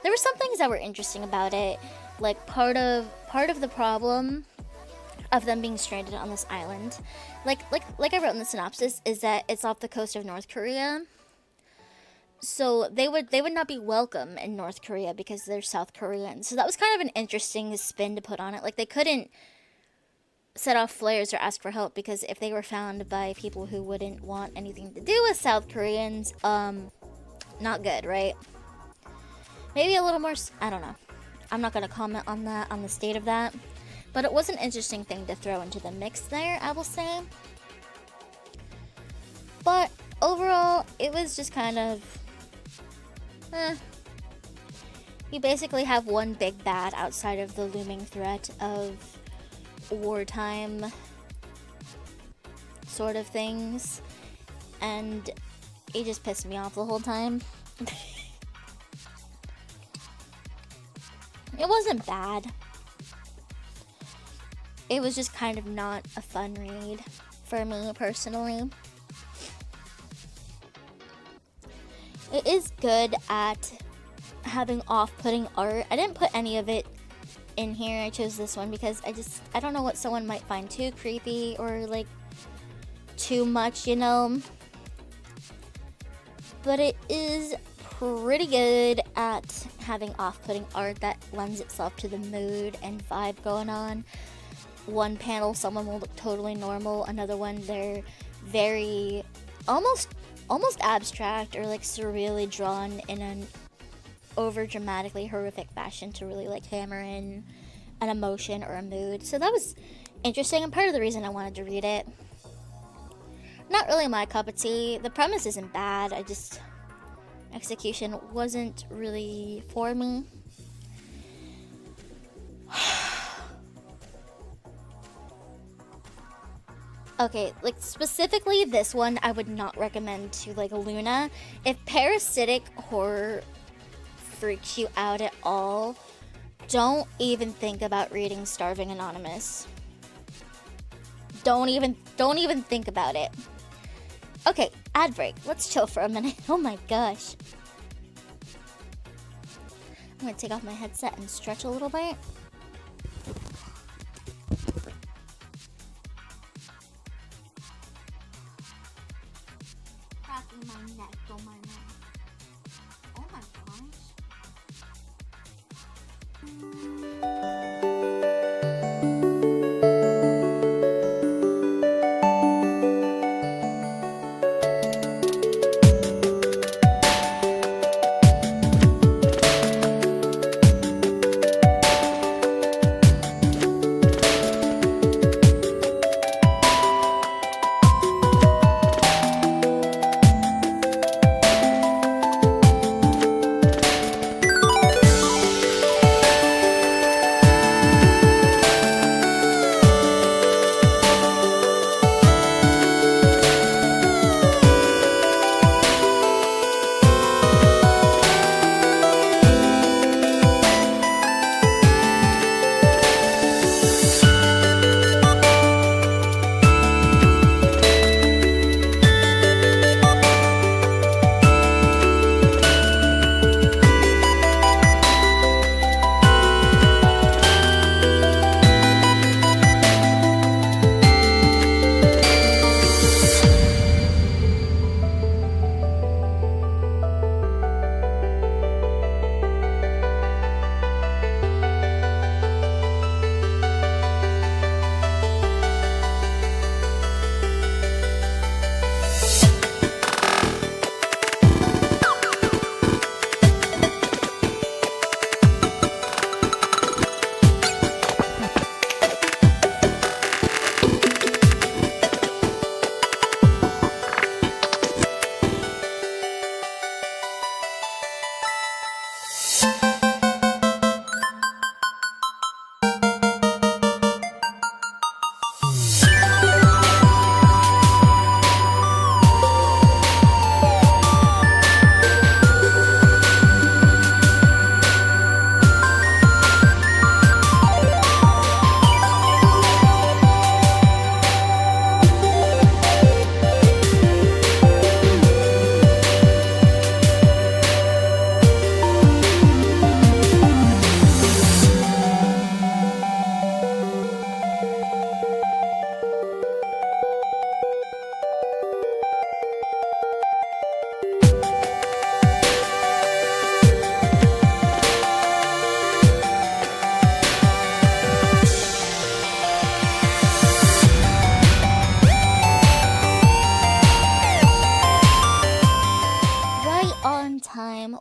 There were some things that were interesting about it. Like, part of the problem of them being stranded on this island, like I wrote in the synopsis, is that it's off the coast of North Korea. So they would not be welcome in North Korea because they're South Korean. So that was kind of an interesting spin to put on it. Like, they couldn't set off flares or ask for help because if they were found by people who wouldn't want anything to do with South Koreans, not good, right? Maybe a little more, I don't know. I'm not going to comment on that, on the state of that. But it was an interesting thing to throw into the mix there, I will say. But overall, it was just kind of, You basically have one big bad outside of the looming threat of wartime sort of things, and it just pissed me off the whole time. It wasn't bad. It was just kind of not a fun read for me personally. It is good at having off-putting art. I didn't put any of it in here. I chose this one because I don't know what someone might find too creepy or like too much, you know. But it is pretty good at having off-putting art that lends itself to the mood and vibe going on. One panel, someone will look totally normal. Another one, they're very almost abstract or like surreally drawn in an over dramatically horrific fashion to really like hammer in an emotion or a mood. So that was interesting and part of the reason I wanted to read it. Not really my cup of tea. The premise isn't bad. Execution wasn't really for me. Okay, like specifically this one I would not recommend to like Luna. If parasitic horror freaks you out at all, don't even think about reading Starving Anonymous. Don't even think about it. Okay, ad break. Let's chill for a minute. Oh my gosh. I'm gonna take off my headset and stretch a little bit. Cracking my neck, don't mind me. Oh my gosh.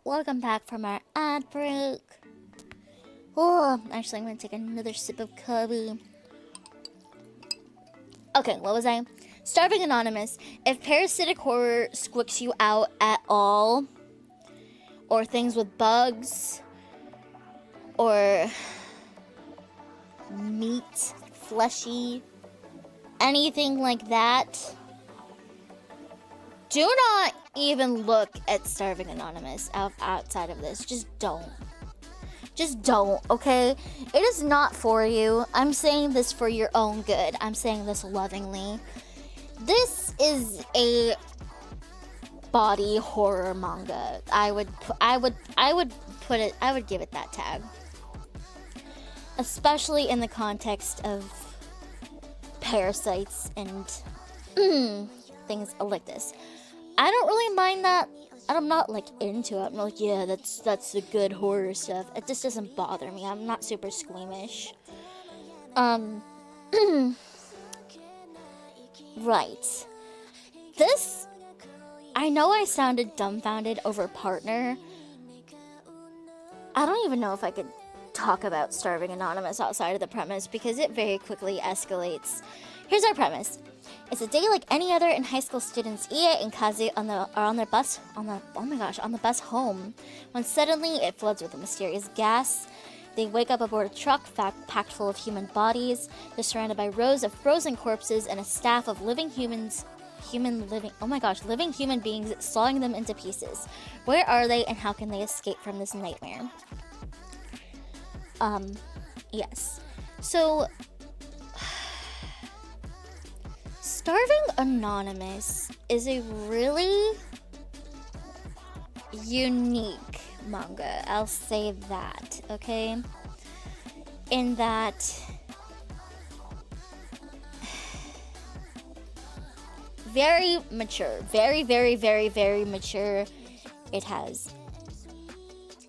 Welcome back from our ad break. Oh, actually, I'm gonna take another sip of coffee. Okay, what was I? Starving Anonymous. If parasitic horror squicks you out at all, or things with bugs, or meat, fleshy, anything like that, do not even look at Starving Anonymous outside of this. Just don't. Just don't, okay? It is not for you. I'm saying this for your own good. I'm saying this lovingly. This is a body horror manga. I would give it that tag. Especially in the context of parasites and things like this. I don't really mind that. I'm not like into it. I'm not like, yeah, that's the good horror stuff. It just doesn't bother me. I'm not super squeamish. Right. This, I know I sounded dumbfounded over partner. I don't even know if I could talk about Starving Anonymous outside of the premise because it very quickly escalates. Here's our premise. It's a day like any other, and high school students Ie and Kazu are on the bus home, when suddenly it floods with a mysterious gas. They wake up aboard a truck packed full of human bodies. They're surrounded by rows of frozen corpses and a staff of living human beings sawing them into pieces. Where are they, and how can they escape from this nightmare? Yes. So, Starving Anonymous is a really unique manga. I'll say that, okay? In that very mature. Very, very, very, very mature. It has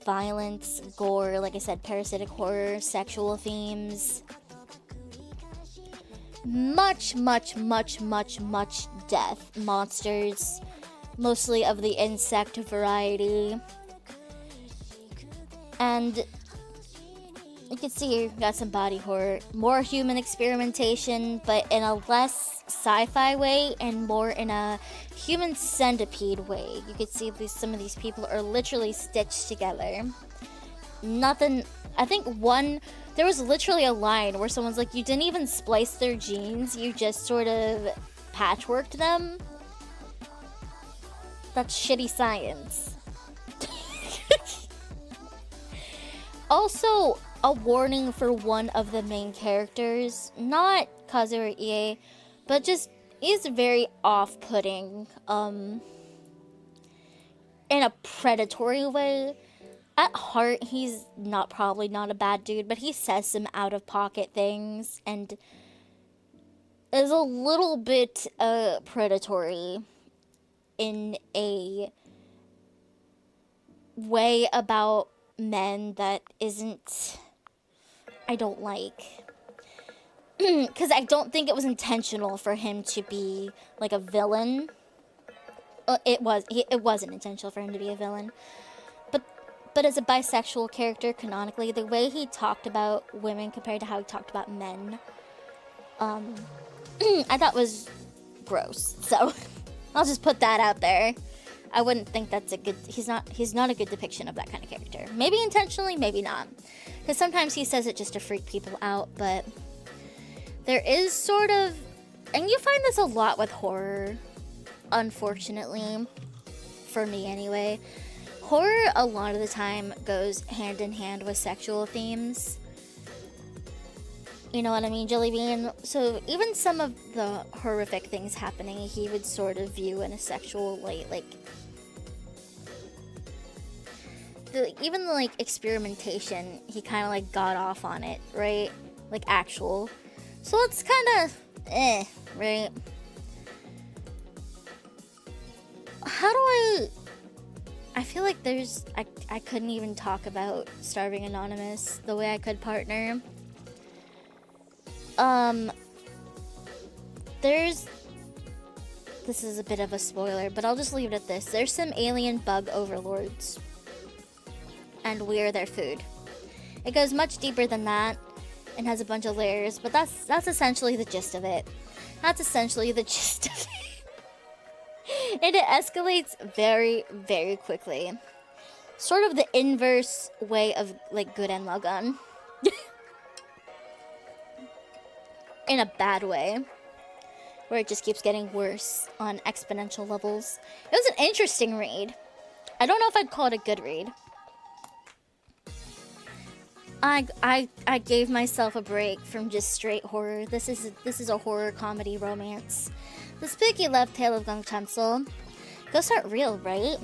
violence, gore, like I said, parasitic horror, sexual themes. Much death. Monsters, mostly of the insect variety. And you can see here, got some body horror. More human experimentation, but in a less sci-fi way and more in a human centipede way. You can see some of these people are literally stitched together. Nothing, I think there was literally a line where someone's like, you didn't even splice their genes, you just sort of patchworked them. That's shitty science. Also, a warning for one of the main characters, not Kazu or Ie, but just is very off-putting, in a predatory way. At heart, he's probably not a bad dude, but he says some out-of-pocket things, and is a little bit, predatory in a way about men that I don't like. Because I don't think it was intentional for him to be, like, a villain. It wasn't intentional for him to be a villain. But as a bisexual character, canonically, the way he talked about women compared to how he talked about men, I thought was gross. So, I'll just put that out there. I wouldn't think that's he's not a good depiction of that kind of character. Maybe intentionally, maybe not. Because sometimes he says it just to freak people out, but there is sort of, and you find this a lot with horror, unfortunately, for me anyway. Horror, a lot of the time, goes hand in hand with sexual themes. You know what I mean, Jellybean? So even some of the horrific things happening, he would sort of view in a sexual light, like, even the, like, experimentation, he kind of, like, got off on it, right? Like, actual. So it's kind of, right? How do I feel like I couldn't even talk about Starving Anonymous the way I could Partner. This is a bit of a spoiler, but I'll just leave it at this. There's some alien bug overlords, and we're their food. It goes much deeper than that. and has a bunch of layers, but that's essentially the gist of it. That's essentially the gist of it. And it escalates very, very quickly. Sort of the inverse way of, like, Good and Logan. In a bad way. Where it just keeps getting worse on exponential levels. It was an interesting read. I don't know if I'd call it a good read. I gave myself a break from just straight horror. This is a horror comedy romance. The spooky love tale of Gang Chan-sul. Ghosts aren't real, right?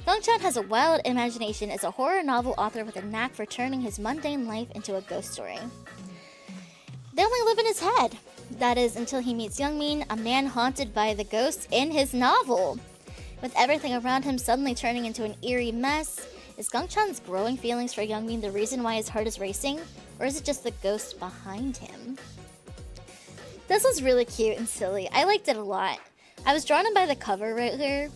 Gang Chan has a wild imagination as a horror novel author with a knack for turning his mundane life into a ghost story. They only live in his head. That is, until he meets Youngmin, a man haunted by the ghosts in his novel. With everything around him suddenly turning into an eerie mess, is Gang Chan's growing feelings for Youngmin the reason why his heart is racing? Or is it just the ghost behind him? This was really cute and silly. I liked it a lot. I was drawn in by the cover right here.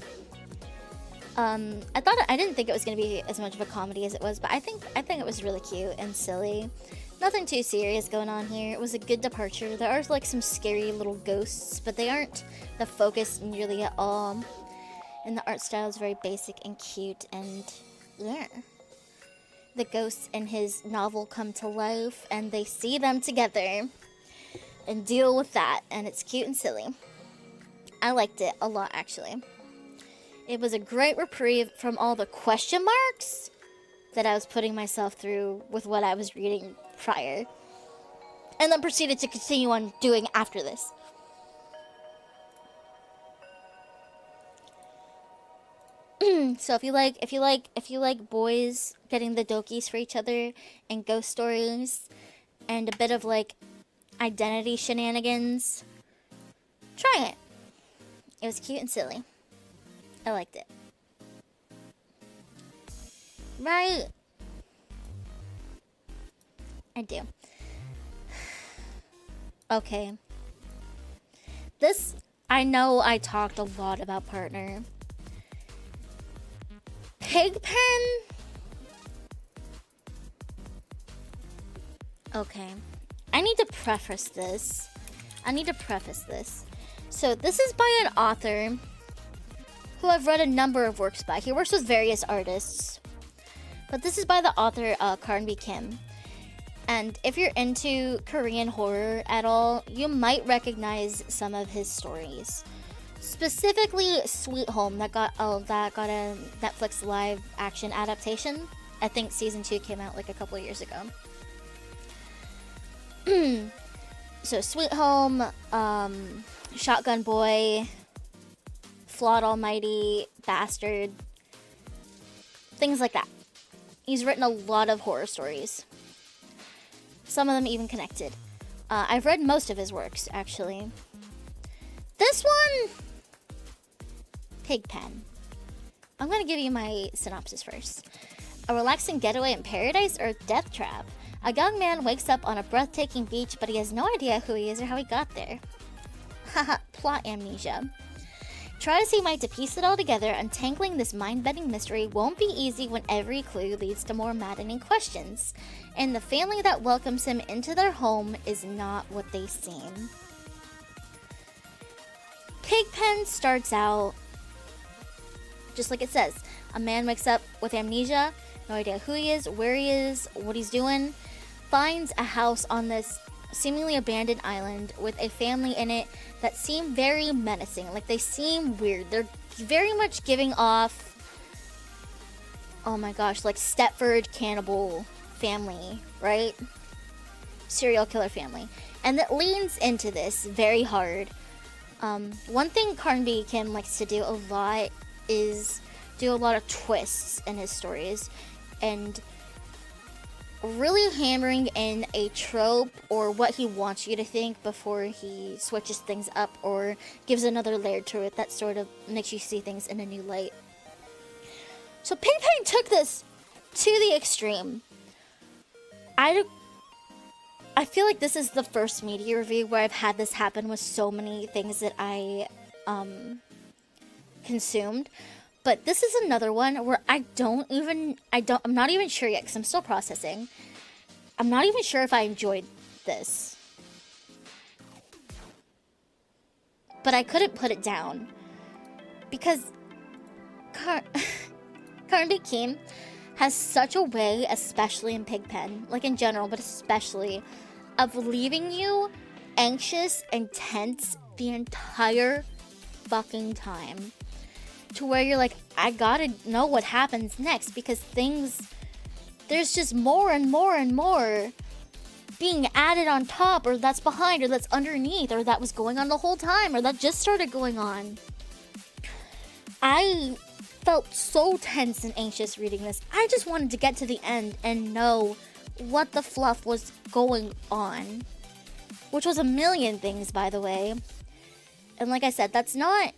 I didn't think it was going to be as much of a comedy as it was, but I think it was really cute and silly. Nothing too serious going on here. It was a good departure. There are like some scary little ghosts, but they aren't the focus nearly at all. And the art style is very basic and cute, and yeah. The ghosts in his novel come to life, and they see them together and deal with that, and it's cute and silly. I liked it a lot, actually. It was a great reprieve from all the question marks that I was putting myself through with what I was reading prior, and then proceeded to continue on doing after this. So if you like boys getting the dokies for each other and ghost stories and a bit of like identity shenanigans, try it. It was cute and silly. I liked it. Right? I do. Okay. This, I know I talked a lot about partner. Pigpen? Okay. I need to preface this. So this is by an author who I've read a number of works by. He works with various artists. But this is by the author Karnby Kim. And if you're into Korean horror at all, you might recognize some of his stories. Specifically, Sweet Home that got a Netflix live action adaptation. I think season 2 came out like a couple of years ago. So Sweet Home, Shotgun Boy, Flawed Almighty, Bastard, things like that. He's written a lot of horror stories. Some of them even connected. I've read most of his works, actually. This one, Pigpen. I'm gonna give you my synopsis first. A relaxing getaway in paradise or a death trap? A young man wakes up on a breathtaking beach, but he has no idea who he is or how he got there. Haha, plot amnesia. Try as he might to piece it all together, untangling this mind-bending mystery won't be easy when every clue leads to more maddening questions. And the family that welcomes him into their home is not what they seem. Pigpen starts out just like it says. A man wakes up with amnesia, no idea who he is, where he is, what he's doing, finds a house on this seemingly abandoned island with a family in it that seem very menacing. Like, they seem weird. They're very much giving off, oh my gosh, like Stepford cannibal family, right? Serial killer family. And that leans into this very hard. One thing Karnby Kim likes to do a lot is do a lot of twists in his stories, and really hammering in a trope or what he wants you to think before he switches things up or gives another layer to it that sort of makes you see things in a new light. So Pigpen took this to the extreme. I feel like this is the first media review where I've had this happen with so many things that I consumed. But this is another one where I'm not even sure yet because I'm still processing. I'm not even sure if I enjoyed this. But I couldn't put it down. Because Carnby Kim has such a way, especially in Pigpen, like in general, but especially, of leaving you anxious and tense the entire fucking time. To where you're like, I gotta know what happens next, because there's just more and more and more being added on top, or that's behind, or that's underneath, or that was going on the whole time, or that just started going on. I felt so tense and anxious reading this. I just wanted to get to the end and know what the fluff was going on. Which was a million things, by the way. And like I said, that's not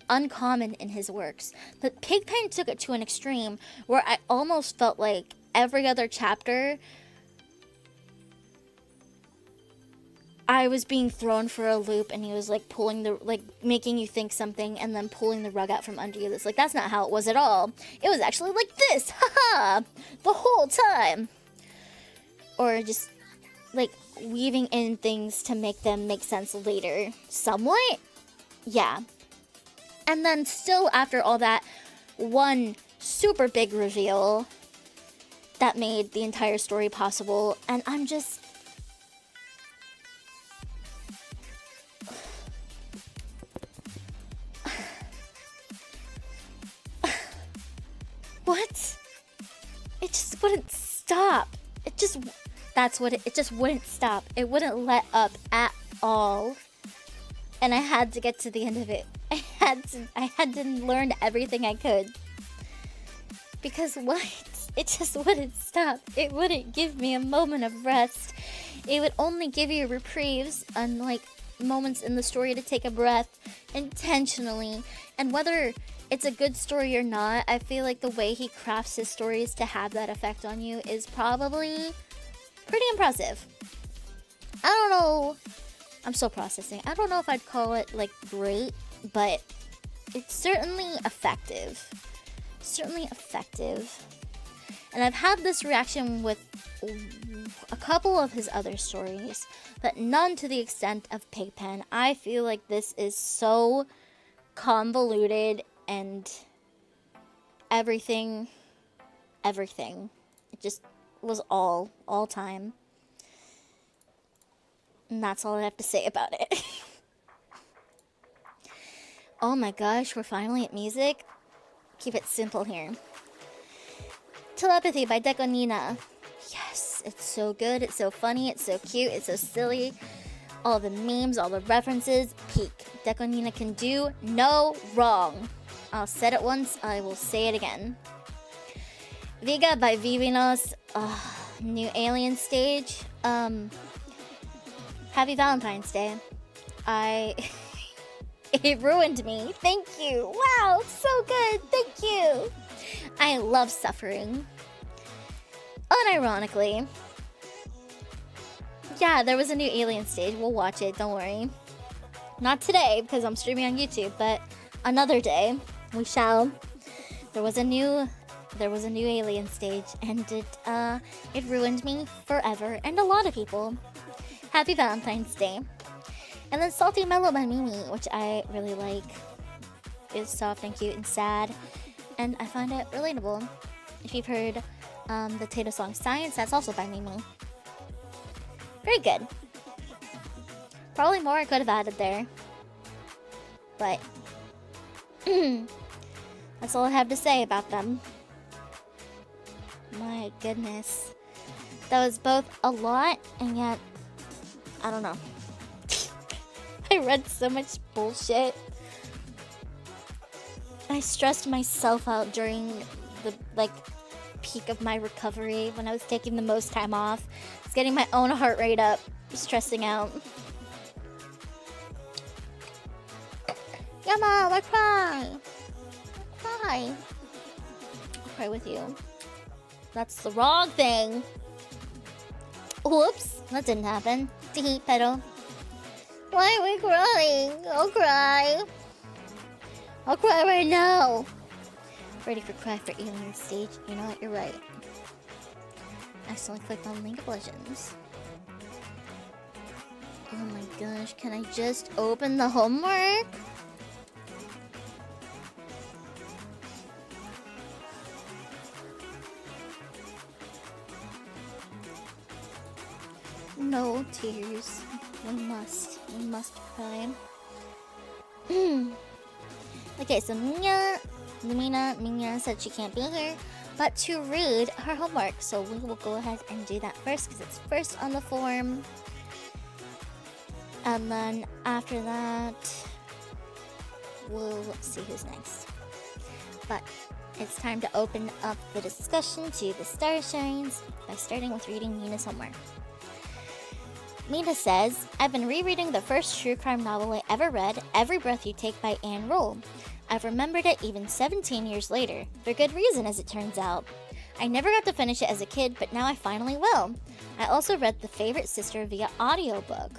uncommon in his works. But Pigpen took it to an extreme where I almost felt like every other chapter I was being thrown for a loop, and he was like making you think something and then pulling the rug out from under you. That's not how it was at all. It was actually like this, haha, the whole time. Or just like weaving in things to make them make sense later. Somewhat? Yeah. And then still after all that, one super big reveal that made the entire story possible, and I'm just... What? It just wouldn't stop. It just wouldn't stop. It wouldn't let up at all. And I had to get to the end of it. I had to learn everything I could. Because what? It just wouldn't stop. It wouldn't give me a moment of rest. It would only give you reprieves on moments in the story to take a breath intentionally. And whether it's a good story or not, I feel like the way he crafts his stories to have that effect on you is probably pretty impressive. I don't know. I'm still processing. I don't know if I'd call it great, but it's certainly effective. Certainly effective. And I've had this reaction with a couple of his other stories, but none to the extent of Pigpen. I feel like this is so convoluted and everything. It just was all time. And that's all I have to say about it. Oh my gosh, we're finally at music. Keep it simple here. Telepathy by Dekonina. Yes, it's so good, it's so funny, it's so cute, it's so silly. All the memes, all the references, peak. Dekonina can do no wrong. I'll said it once, I will say it again. Viga by Vivinos. New alien stage. Happy Valentine's Day. It ruined me. Thank you. Wow, so good. Thank you. I love suffering. Unironically. Yeah, there was a new alien stage. We'll watch it, don't worry. Not today, because I'm streaming on YouTube, but another day, we shall. There was a new alien stage, and it ruined me forever, and a lot of people. Happy Valentine's Day. And then Salty Mellow by Mimi, which I really like. It's soft and cute and sad, and I find it relatable. If you've heard the Tato song Science, that's also by Mimi. Very good. Probably more I could have added there. But that's all I have to say about them. My goodness. That was both a lot and yet, I don't know. I read so much bullshit. I stressed myself out during the peak of my recovery when I was taking the most time off. I was getting my own heart rate up, stressing out. Yama, why cry? Cry. I'll cry with you. That's the wrong thing. Whoops, that didn't happen. Tee pedal. Why are we crying? I'll cry. I'll cry right now. Ready for cry for alien stage? You know what? You're right. I accidentally clicked on League of Legends. gosh, can I just open the homework? No tears. We must cry. Okay, so Mina said she can't be here, but to read her homework. So we will go ahead and do that first because it's first on the form. And then after that, we'll see who's next. But it's time to open up the discussion to the starshines by starting with reading Mina's homework. Mina says, I've been rereading the first true crime novel I ever read, Every Breath You Take by Anne Rule. I've remembered it even 17 years later, for good reason as it turns out. I never got to finish it as a kid, but now I finally will. I also read The Favorite Sister via audiobook.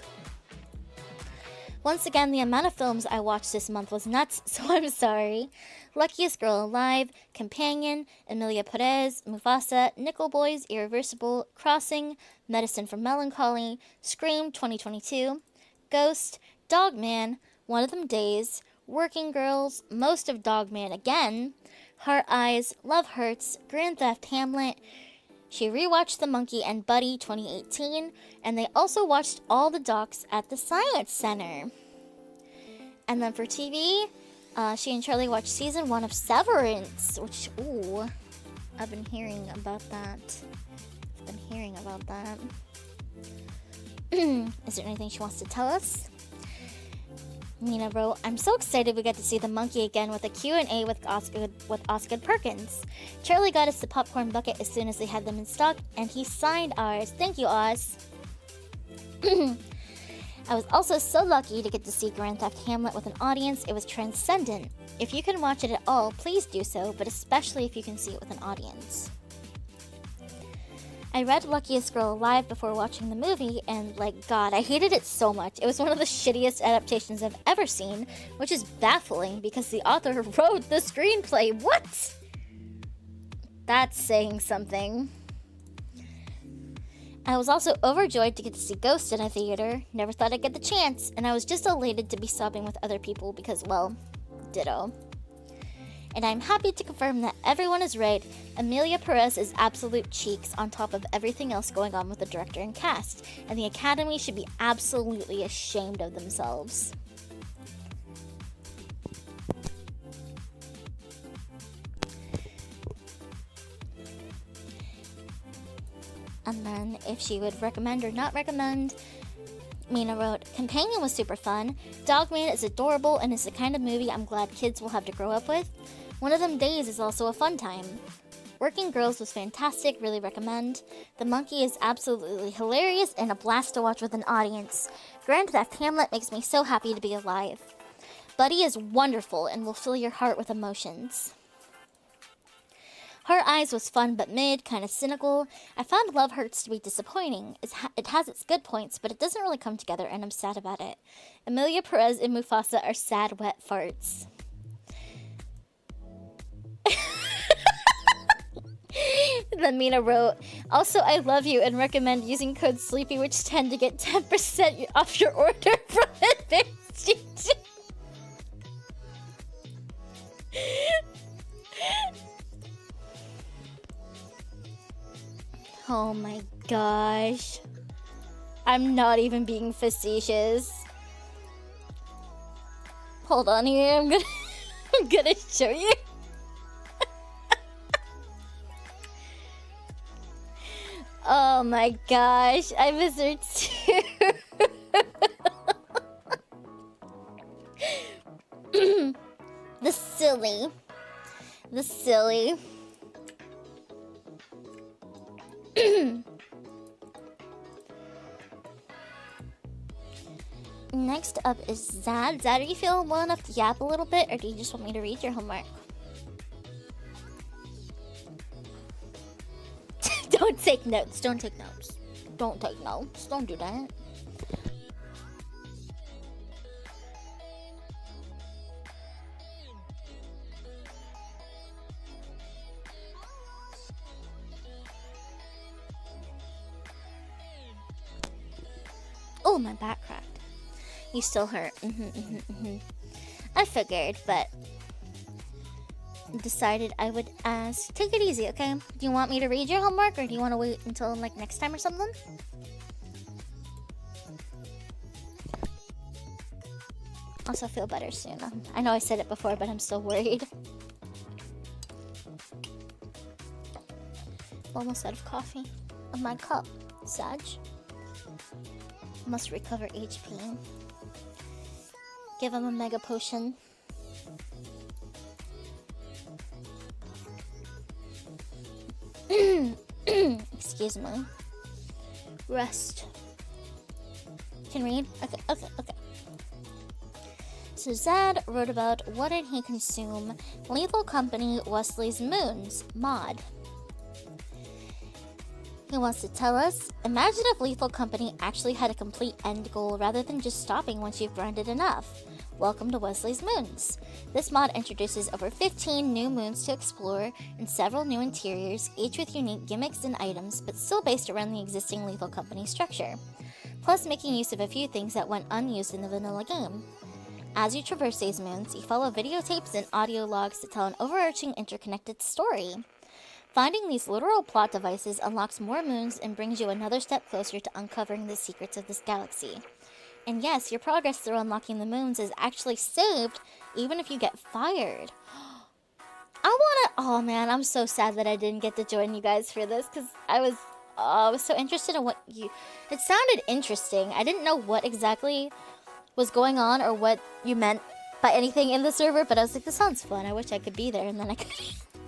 Once again, the amount of films I watched this month was nuts, so I'm sorry. Luckiest Girl Alive, Companion, Emilia Perez, Mufasa, Nickel Boys, Irreversible, Crossing, Medicine for Melancholy, Scream 2022, Ghost, Dogman, One of Them Days, Working Girls, most of Dogman again, Heart Eyes, Love Hurts, Grand Theft Hamlet. She rewatched The Monkey and Buddy 2018, and they also watched all the docs at the Science Center. And then for TV, she and Charlie watched season 1 of Severance, which, ooh, I've been hearing about that. Is there anything she wants to tell us? Mina wrote, I'm so excited we get to see The Monkey again with a Q&A with Oscar Perkins. Charlie got us the popcorn bucket as soon as they had them in stock, and he signed ours. Thank you, Oz. I was also so lucky to get to see Grand Theft Hamlet with an audience. It was transcendent. If you can watch it at all, please do so, but especially if you can see it with an audience. I read Luckiest Girl Alive before watching the movie, and, like, God, I hated it so much. It was one of the shittiest adaptations I've ever seen, which is baffling because the author wrote the screenplay. What? That's saying something. I was also overjoyed to get to see Ghost in a theater. Never thought I'd get the chance, and I was just elated to be sobbing with other people because, well, ditto. And I'm happy to confirm that everyone is right. Emilia Perez is absolute cheeks on top of everything else going on with the director and cast, and the Academy should be absolutely ashamed of themselves. And then, if she would recommend or not recommend, Mina wrote, Companion was super fun. Dogman is adorable and is the kind of movie I'm glad kids will have to grow up with. One of Them Days is also a fun time. Working Girls was fantastic, really recommend. The Monkey is absolutely hilarious and a blast to watch with an audience. Grand Theft Hamlet makes me so happy to be alive. Buddy is wonderful and will fill your heart with emotions. Heart Eyes was fun but mid, kind of cynical. I found Love Hurts to be disappointing. It has its good points, but it doesn't really come together, and I'm sad about it. Emilia Perez and Mufasa are sad, wet farts. Then Mina wrote, also, I love you and recommend using code SleepyWitch10 to get 10% off your order from advanced. Oh my gosh. I'm not even being facetious. Hold on here, I'm gonna show you. Oh my gosh, I miss her too. The silly. Next up is Zad. Zad, are you feeling well enough to yap a little bit, or do you just want me to read your homework? Don't take notes. Don't take notes. Don't take notes. Don't do that. Oh, my back cracked. You still hurt. I figured, but decided I would ask. Take it easy, okay? Do you want me to read your homework, or do you want to wait until like next time or something? Also feel better soon. I know I said it before, but I'm still worried. Almost out of coffee. Of my cup. Sag. Must recover HP. Give him a mega potion. Excuse me. Rest. Can read? Okay. So Zad wrote about what did he consume Lethal Company Wesley's Moons mod. He wants to tell us, imagine if Lethal Company actually had a complete end goal rather than just stopping once you've grinded enough. Welcome to Wesley's Moons. This mod introduces over 15 new moons to explore and several new interiors, each with unique gimmicks and items, but still based around the existing Lethal Company structure. Plus making use of a few things that went unused in the vanilla game. As you traverse these moons, you follow videotapes and audio logs to tell an overarching interconnected story. Finding these literal plot devices unlocks more moons and brings you another step closer to uncovering the secrets of this galaxy. And yes, your progress through unlocking the moons is actually saved, even if you get fired. Oh man, I'm so sad that I didn't get to join you guys for this, because I was so interested in what you... It sounded interesting. I didn't know what exactly was going on or what you meant by anything in the server, but I was like, this sounds fun. I wish I could be there, and then I could.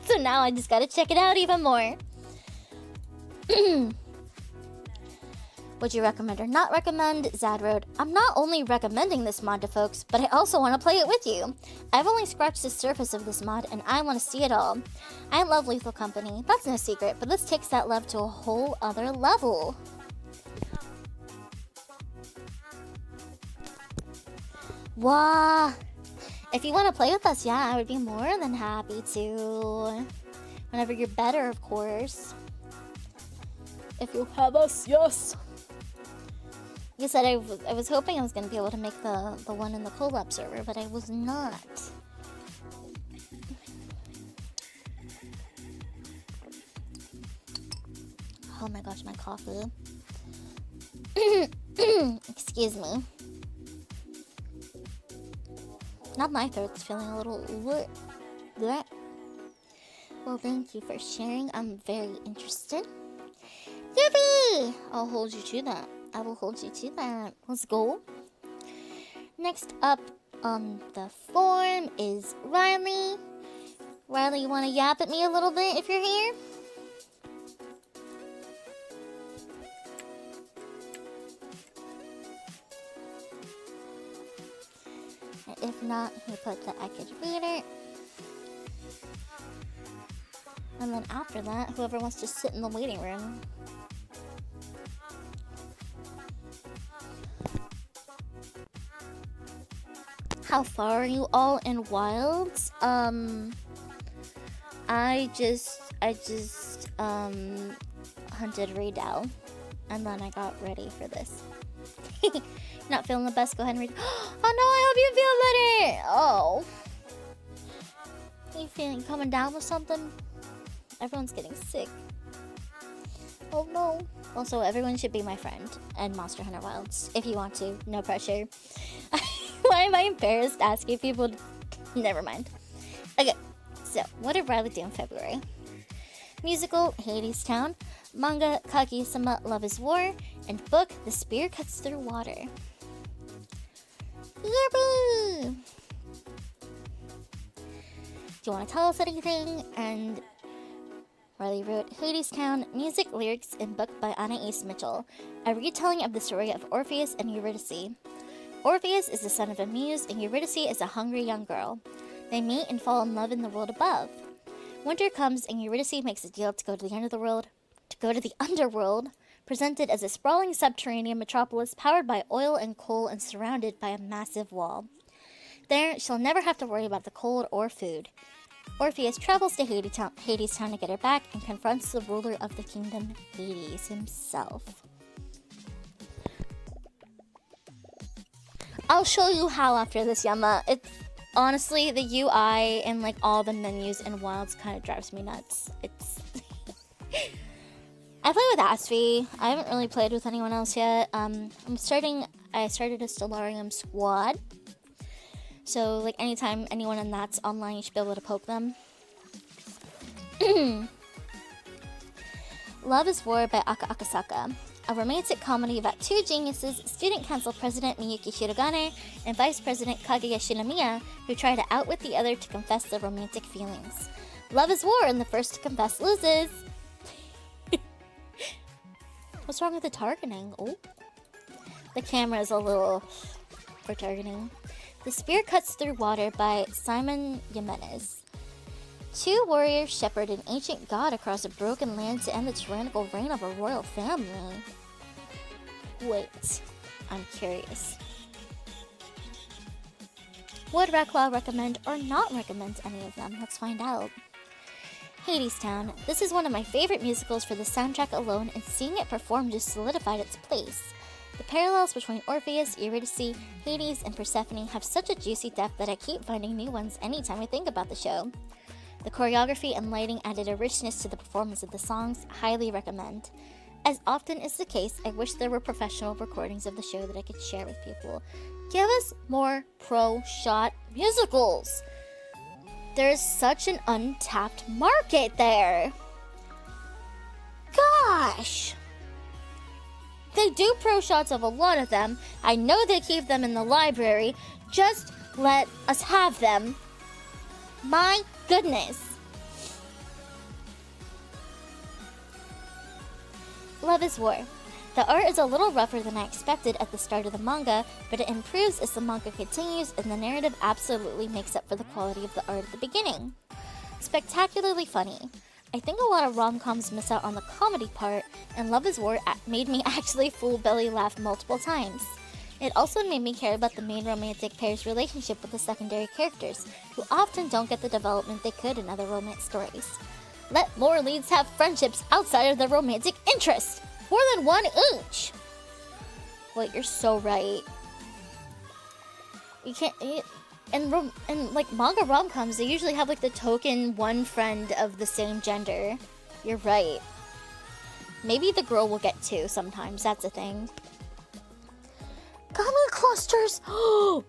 So now I just gotta check it out even more. Would you recommend or not recommend? Zad wrote, I'm not only recommending this mod to folks, but I also want to play it with you. I've only scratched the surface of this mod, and I want to see it all. I love Lethal Company, that's no secret, but this takes that love to a whole other level. Wow. If you want to play with us, yeah, I would be more than happy to. Whenever you're better, of course. If you have us, yes. Like I said, I was hoping I was going to be able to make the one in the collab server, but I was not. Oh my gosh, my coffee. Excuse me. Not my throat's feeling a little bleh. Well, thank you for sharing. I'm very interested. Yippee! I'll hold you to that. I will hold you to that. Let's go. Next up on the form is Riley. Riley, you want to yap at me a little bit if you're here? If not, he put that I could read it. And then after that, whoever wants to sit in the waiting room. How far are you all in Wilds? I just hunted Raydell, and then I got ready for this. Not feeling the best? Go ahead and read. Oh no, I hope you feel better. Oh, you coming down with something? Everyone's getting sick. Oh no. Also, everyone should be my friend and Monster Hunter Wilds if you want to. No pressure. Why am I embarrassed asking people to... Never mind. Okay, so what did Riley do in February? Musical, Hades Town. Manga, Kage-sama, Love is War. And book, The Spear Cuts Through Water. Yippee! Do you want to tell us anything? And Riley wrote, Hades Town, music, lyrics, and book by Anais Mitchell. A retelling of the story of Orpheus and Eurydice. Orpheus is the son of a muse, and Eurydice is a hungry young girl. They meet and fall in love in the world above. Winter comes, and Eurydice makes a deal to go to the underworld, presented as a sprawling subterranean metropolis powered by oil and coal and surrounded by a massive wall. There, she'll never have to worry about the cold or food. Orpheus travels to Hades Town to get her back and confronts the ruler of the kingdom, Hades himself. I'll show you how after this, Yama. It's honestly the UI and like all the menus in Wilds kind of drives me nuts. It's I play with Asfi. I haven't really played with anyone else yet. I started a Stellarium squad. So like anytime anyone in that's online, you should be able to poke them. Love is War by Aka Akasaka. A romantic comedy about two geniuses, student council president Miyuki Shirogane and vice president Kaguya Shinomiya, who try to outwit the other to confess their romantic feelings. Love is war, and the first to confess loses. What's wrong with the targeting? Oh, the camera is a little for targeting. The Spear Cuts Through Water by Simon Jimenez. Two warriors shepherd an ancient god across a broken land to end the tyrannical reign of a royal family. Wait, I'm curious. Would Rekla recommend or not recommend any of them? Let's find out. Hadestown. This is one of my favorite musicals for the soundtrack alone, and seeing it performed just solidified its place. The parallels between Orpheus, Eurydice, Hades, and Persephone have such a juicy depth that I keep finding new ones anytime I think about the show. The choreography and lighting added a richness to the performance of the songs. Highly recommend. As often is the case, I wish there were professional recordings of the show that I could share with people. Give us more pro-shot musicals! There's such an untapped market there! Gosh! They do pro-shots of a lot of them. I know they keep them in the library. Just let us have them. My goodness. Love is War. The art is a little rougher than I expected at the start of the manga, but it improves as the manga continues, and the narrative absolutely makes up for the quality of the art at the beginning. Spectacularly funny. I think a lot of rom-coms miss out on the comedy part, and Love is War made me actually full belly laugh multiple times. It also made me care about the main romantic pair's relationship with the secondary characters, who often don't get the development they could in other romance stories. Let more leads have friendships outside of their romantic interest! More than one each! Wait, you're so right. You can't... And like manga rom-coms, they usually have like the token one friend of the same gender. You're right. Maybe the girl will get two sometimes, that's a thing. Gummy clusters! Oh!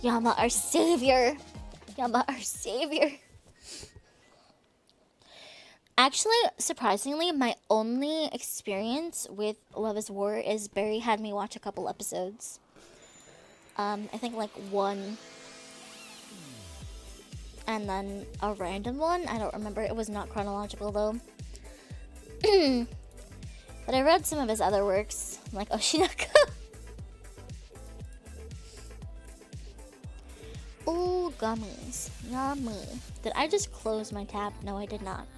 Yama, our savior! Yama, our savior! Actually, surprisingly, my only experience with Love is War is Barry had me watch a couple episodes. I think like one. And then a random one. I don't remember. It was not chronological though. But I read some of his other works, like Oshinaka. Ooh, gummies. Yummy. Did I just close my tab? No, I did not.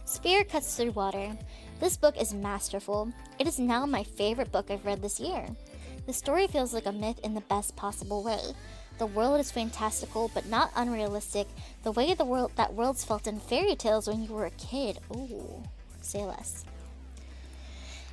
Spear Cuts Through Water. This book is masterful. It is now my favorite book I've read this year. The story feels like a myth in the best possible way. The world is fantastical, but not unrealistic. The way that worlds felt in fairy tales when you were a kid. Ooh, say less.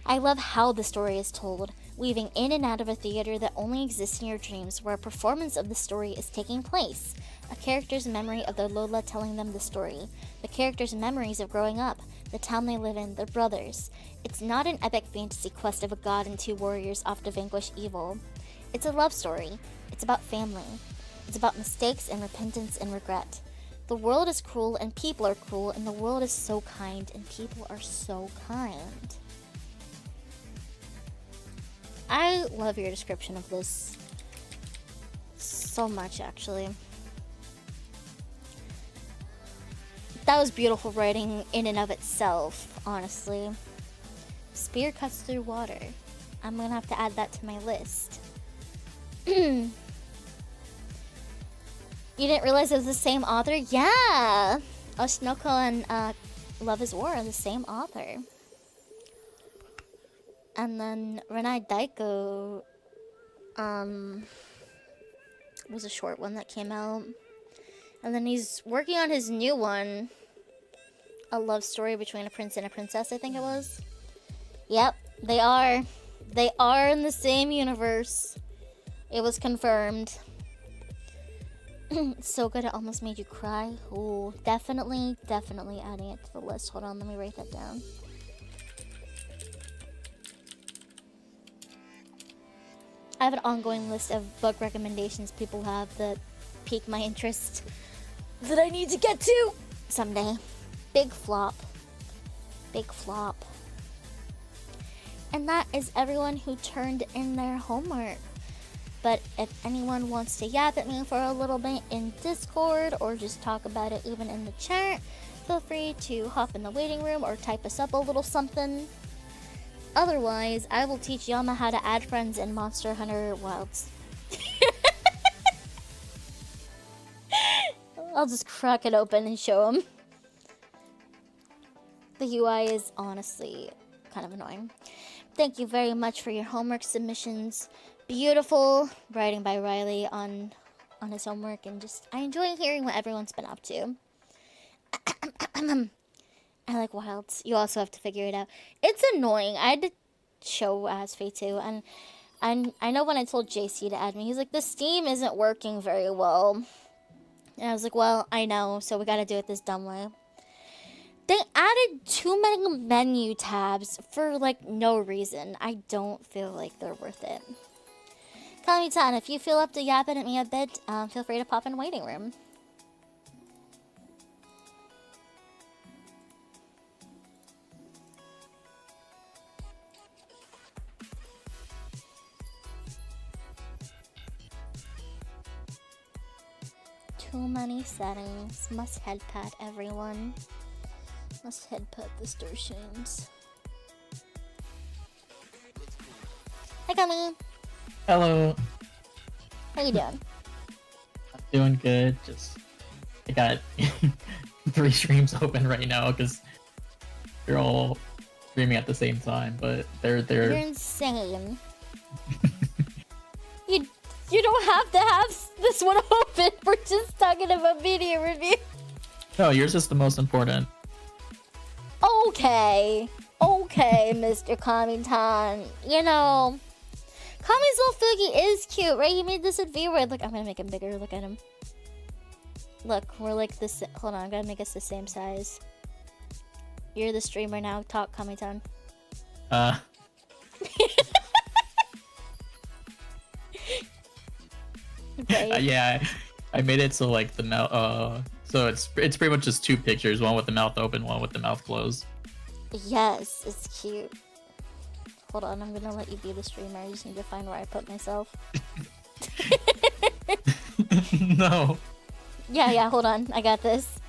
I love how the story is told, weaving in and out of a theater that only exists in your dreams, where a performance of the story is taking place. A character's memory of their Lola telling them the story. The character's memories of growing up, the town they live in, their brothers. It's not an epic fantasy quest of a god and two warriors off to vanquish evil. It's a love story. It's about family. It's about mistakes and repentance and regret. The world is cruel and people are cruel, and the world is so kind and people are so kind. I love your description of this so much, actually. That was beautiful writing in and of itself, honestly. Spear Cuts Through Water. I'm gonna have to add that to my list. You didn't realize it was the same author? Yeah! Oshinoko and Love is War are the same author. And then Renai Daiko was a short one that came out. And then he's working on his new one. A love story between a prince and a princess, I think it was. Yep, they are. They are in the same universe. It was confirmed. It's so good it almost made you cry. Ooh, definitely adding it to the list. Hold on, let me write that down. I have an ongoing list of book recommendations people have that pique my interest that I need to get to someday. Big flop. Big flop. And that is everyone who turned in their homework. But if anyone wants to yap at me for a little bit in Discord or just talk about it even in the chat, feel free to hop in the waiting room or type us up a little something. Otherwise, I will teach Yama how to add friends in Monster Hunter Wilds. I'll just crack it open and show him. The UI is honestly kind of annoying. Thank you very much for your homework submissions. Beautiful writing by Riley on his homework, and just I enjoy hearing what everyone's been up to. I like Wilds. You also have to figure it out. It's annoying. I had to show Asfei too, and I know when I told JC to add me, he's like, the Steam isn't working very well. And I was like, well, I know, so we gotta do it this dumb way. They added too many menu tabs for, like, no reason. I don't feel like they're worth it. Kami-tan, if you feel up to yapping at me a bit, feel free to pop in the waiting room. Too many settings. Must headpad everyone. Must headpad the starshines. Hi, Kami. Hello. How you doing? I'm doing good. Just I got 3 streams open right now because they're all streaming at the same time, but they're You're insane. You don't have to have this one open. We're just talking about video review. No, yours is the most important. Okay, Mr. Kami-tan. You know, Kami's little Fugi is cute, right? You made this at V-Word. Look, I'm gonna make him bigger. Look at him. Look, we're like this. Hold on, I gotta make us the same size. You're the streamer now. Talk, Kami-tan. Okay. Yeah, I made it so like the mouth. So it's pretty much just 2 pictures, one with the mouth open, one with the mouth closed. Yes, it's cute. Hold on, I'm gonna let you be the streamer. I just need to find where I put myself. No. Yeah, hold on. I got this.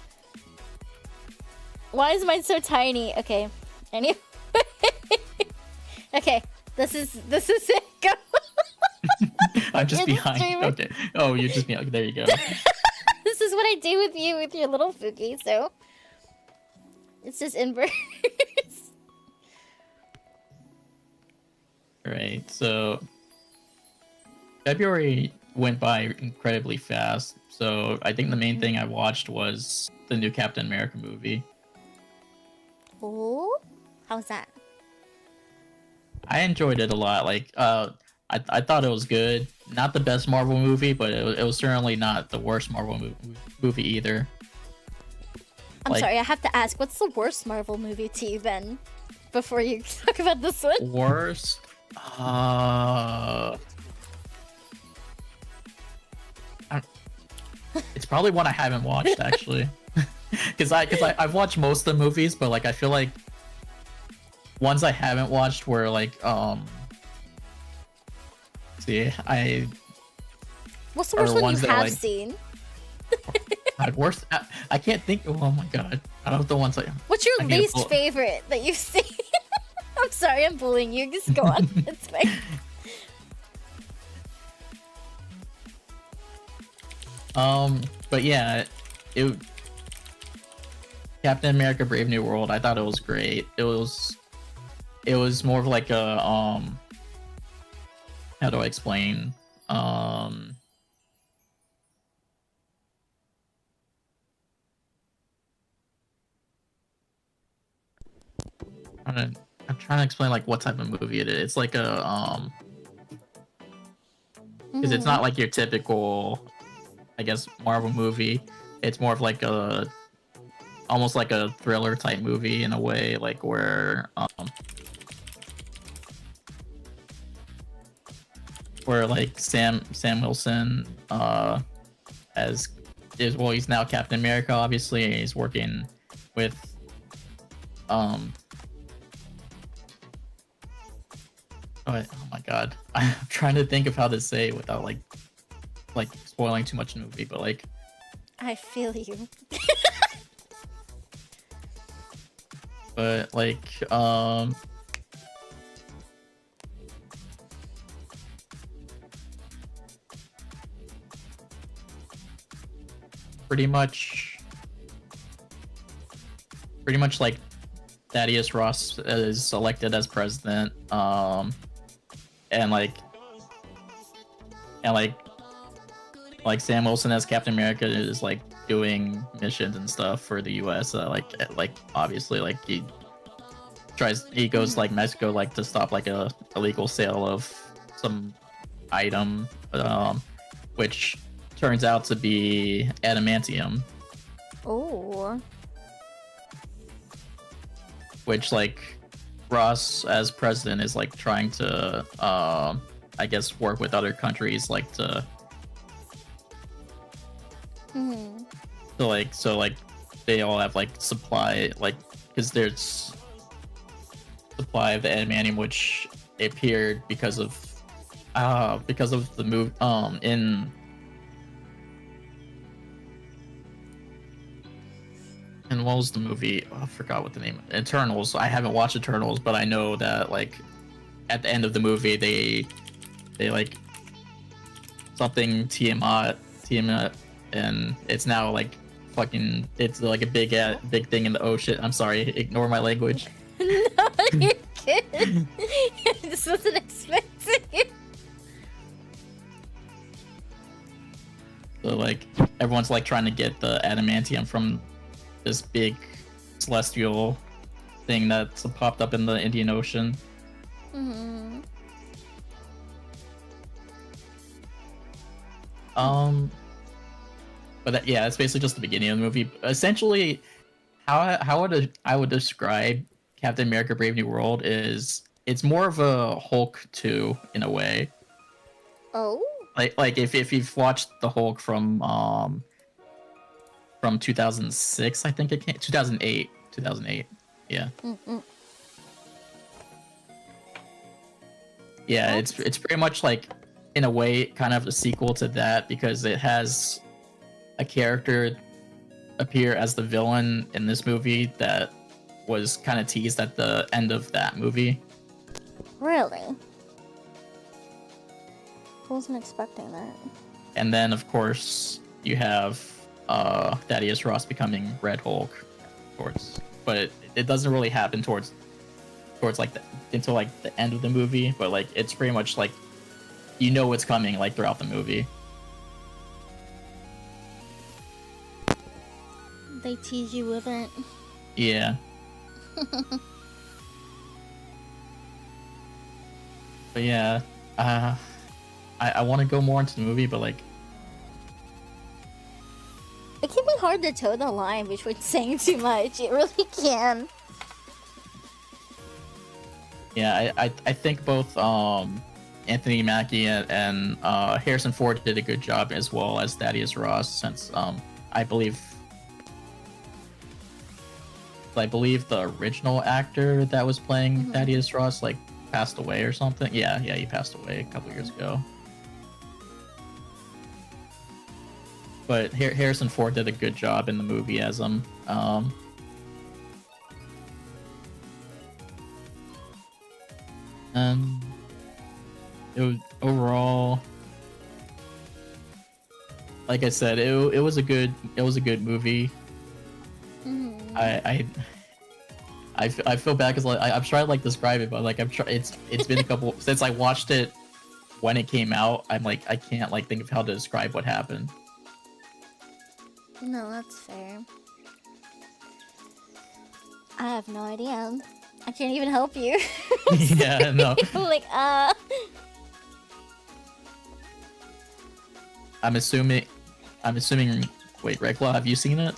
Why is mine so tiny? Okay. Anyway. Okay. This is it. Go. I'm just You're behind. Okay. Oh, you're just behind. Okay, there you go. This is what I do with you with your little Fuki, so it's just inverse. Alright, so February went by incredibly fast, so I think the main thing I watched was the new Captain America movie. Oh, how's that? I enjoyed it a lot. Like, I thought it was good. Not the best Marvel movie, but it was certainly not the worst Marvel movie either. I'm sorry, I have to ask, what's the worst Marvel movie to you then? Before you talk about this one? Worst? It's probably one I haven't watched, actually. Because I've watched most of the movies, but like I feel like ones I haven't watched were like what's the worst one you have like, seen? Worst? I can't think. Oh my god! I don't know the ones like. What's your least favorite that you've seen? I'm sorry, I'm bullying you. Just go on. It's fine. But yeah, Captain America: Brave New World. I thought it was great. It was more of like a how do I explain? I'm trying to explain like what type of movie it is. It's like a because it's not like your typical, I guess, Marvel movie. It's more of like a almost like a thriller type movie in a way, like where like Sam Wilson as is well, he's now Captain America, obviously, and he's working with oh my god, I'm trying to think of how to say it without like spoiling too much in the movie, but like I feel you. but like pretty much like Thaddeus Ross is elected as president, and like Sam Wilson as Captain America is like doing missions and stuff for the U.S. Like obviously like he goes like Mexico like to stop like a illegal sale of some item, which turns out to be adamantium. Oh. Which like Ross as president is like trying to I guess work with other countries like to so like they all have like supply, like because there's supply of the adamantium which appeared because of the move and what was the movie? Oh, I forgot what the name. Eternals. I haven't watched Eternals, but I know that like at the end of the movie they like something Tiamat, and it's now like fucking. It's like a big thing in the ocean. I'm sorry, ignore my language. No, you're good. I just wasn't expecting it. So like everyone's like trying to get the adamantium from this big celestial thing that's popped up in the Indian Ocean. But yeah, it's basically just the beginning of the movie. Essentially, how I would describe Captain America: Brave New World is it's more of a Hulk 2 in a way. Oh. Like if you've watched the Hulk from 2006, I think it came 2008. Yeah. Yeah, it's pretty much like in a way kind of a sequel to that because it has a character appear as the villain in this movie that was kind of teased at the end of that movie. Really? I wasn't expecting that. And then of course you have Thaddeus Ross becoming Red Hulk, of course, but it doesn't really happen towards like until like the end of the movie. But like it's pretty much like you know what's coming like throughout the movie. They tease you with it. Yeah. But yeah, I want to go more into the movie, but like It can be hard to toe the line between saying too much. It really can. yeah, I think both Anthony Mackie and Harrison Ford did a good job as well as Thaddeus Ross, since I believe the original actor that was playing Thaddeus Ross like passed away or something. Yeah, he passed away a couple years ago. But Harrison Ford did a good job in the movie as him. And it was overall, like I said, it was a good movie. I feel bad because like I'm trying to like describe it, but like it's been a couple since I watched it when it came out. I'm like I can't like think of how to describe what happened. No, that's fair. I have no idea. I can't even help you. Yeah, no. I'm like, I'm assuming. Wait, Regla, have you seen it?